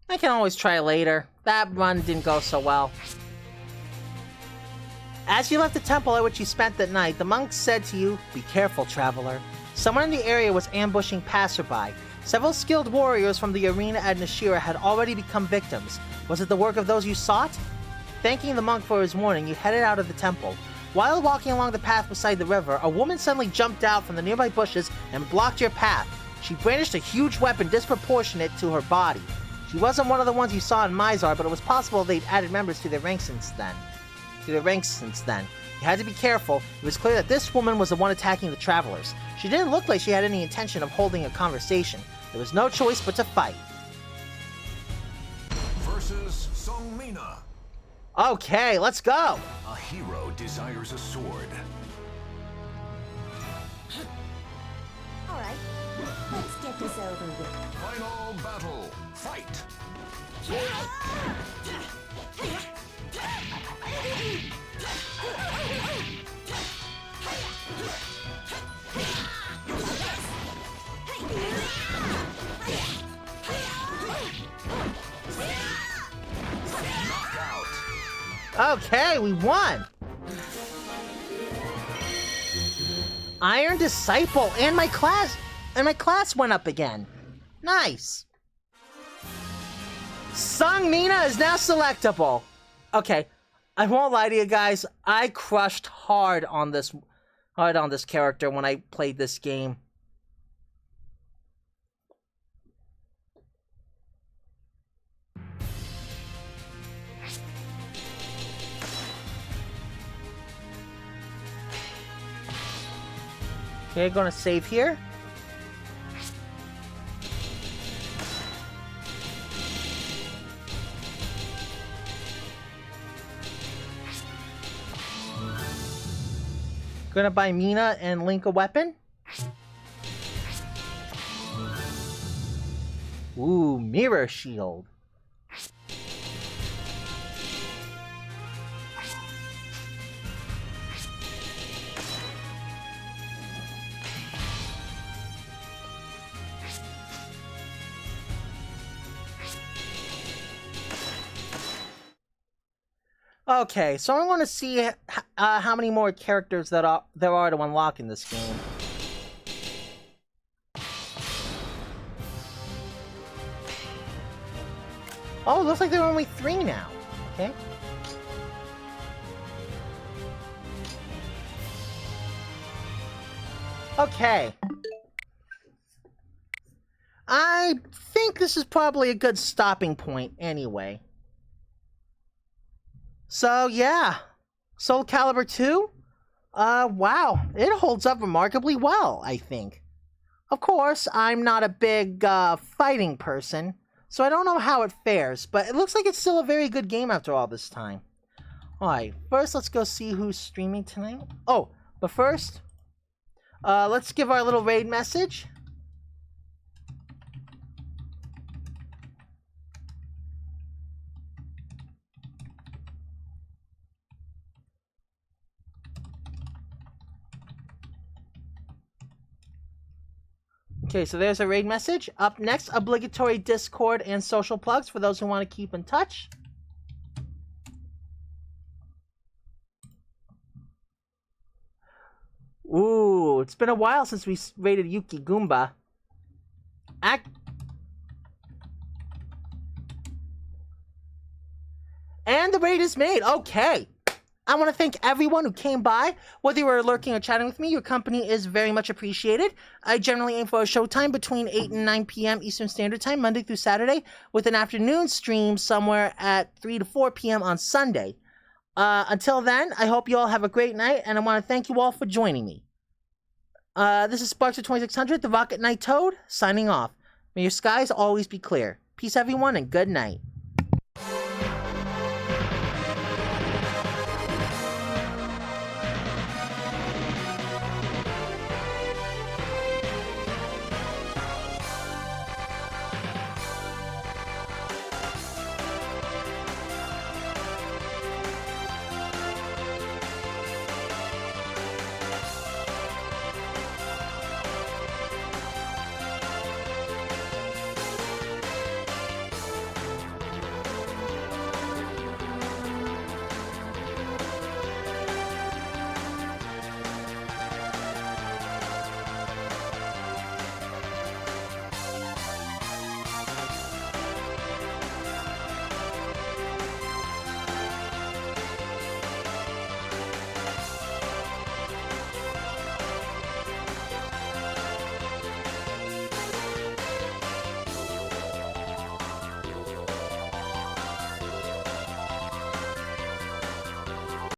I can always try later. That run didn't go so well. As you left the temple at which you spent that night, the monk said to you, "Be careful, traveler." Someone in the area was ambushing passerby. Several skilled warriors from the arena at Nashira had already become victims. Was it the work of those you sought? Thanking the monk for his warning, you headed out of the temple. While walking along the path beside the river, a woman suddenly jumped out from the nearby bushes and blocked your path. She brandished a huge weapon disproportionate to her body. She wasn't one of the ones you saw in Mizar, but it was possible they'd added members to their ranks since then. You had to be careful. It was clear that this woman was the one attacking the travelers. She didn't look like she had any intention of holding a conversation. There was no choice but to fight. Versus Songmina. Okay, let's go! A hero desires a sword. Alright, let's get this over with. Final battle. Fight. Okay, we won! Iron Disciple, and my class went up again. Nice. Songmina is now selectable. Okay, I won't lie to you guys. I crushed hard on this character when I played this game. Okay, gonna save here. Gonna buy Mina and Link a weapon. Ooh, mirror shield. Okay, so I want to see how many more characters there are to unlock in this game. Oh, it looks like there are only 3 now. Okay. Okay. I think this is probably a good stopping point anyway. So, yeah. Soul Calibur 2? Wow. It holds up remarkably well, I think. Of course, I'm not a big, fighting person, so I don't know how it fares, but it looks like it's still a very good game after all this time. Alright, first let's go see who's streaming tonight. Oh, but first, let's give our little raid message. Okay, so there's a raid message. Up next, obligatory Discord and social plugs for those who want to keep in touch. Ooh, it's been a while since we raided Yuki Goomba. And the raid is made. Okay. I want to thank everyone who came by. Whether you were lurking or chatting with me, your company is very much appreciated. I generally aim for a showtime between 8 and 9 p.m. Eastern Standard Time, Monday through Saturday, with an afternoon stream somewhere at 3 to 4 p.m. on Sunday. Until then, I hope you all have a great night, and I want to thank you all for joining me. This is Sparks of 2600, the Rocket Knight Toad, signing off. May your skies always be clear. Peace, everyone, and good night.